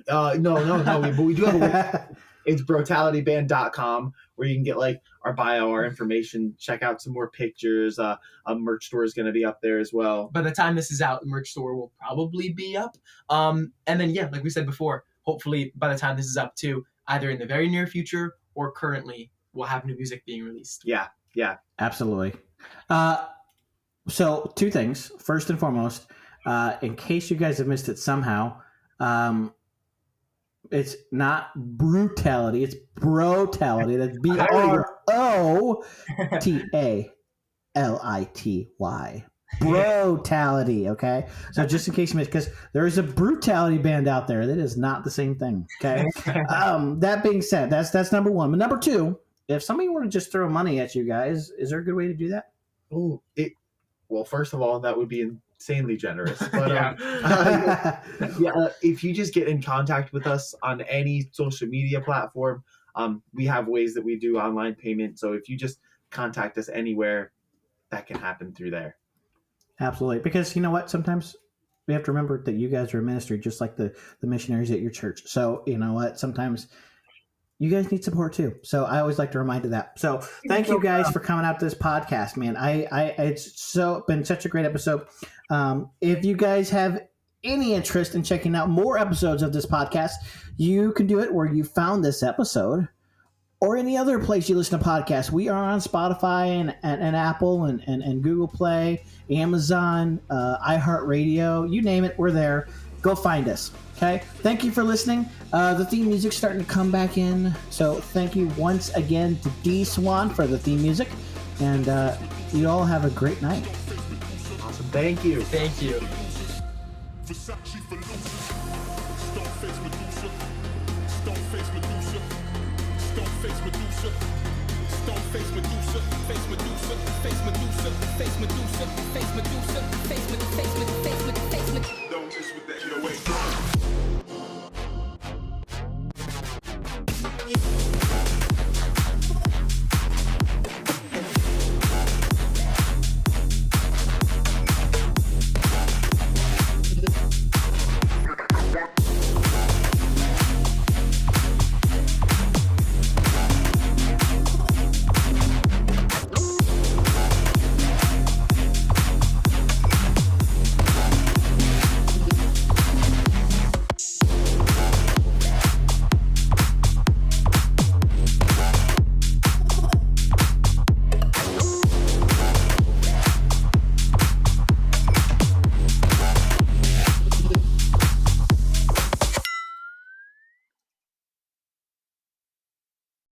No. But we do have a website. It's brutalityband.com, where you can get like our bio, our information, check out some more pictures. A merch store is going to be up there as well. By the time this is out, the merch store will probably be up. And then, like we said before, hopefully by the time this is up too, either in the very near future or currently, we'll have new music being released. Yeah. Absolutely. So 2 things. First and foremost, In case you guys have missed it somehow, it's not brutality, it's brotality. That's BROTALITY. Brotality, okay? So just in case you missed, because there is a brutality band out there that is not the same thing, okay? That being said, that's number one. But number two, if somebody were to just throw money at you guys, is there a good way to do that? Oh, well, first of all, that would be insanely generous. But if you just get in contact with us on any social media platform, we have ways that we do online payment. So if you just contact us anywhere, that can happen through there. Absolutely. Because you know what? Sometimes we have to remember that you guys are a ministry just like the missionaries at your church. So you know what? Sometimes you guys need support too. So I always like to remind you that. So thank you guys for coming out to this podcast, man. It's been such a great episode. If you guys have any interest in checking out more episodes of this podcast, you can do it where you found this episode or any other place you listen to podcasts. We are on Spotify and Apple and Google Play, Amazon, iHeartRadio, you name it, we're there. Go find us. Okay. Thank you for listening. The theme music's starting to come back in. So thank you once again to D Swan for the theme music. And you all have a great night. Awesome. Thank you. Thank you. Don't miss with that 808.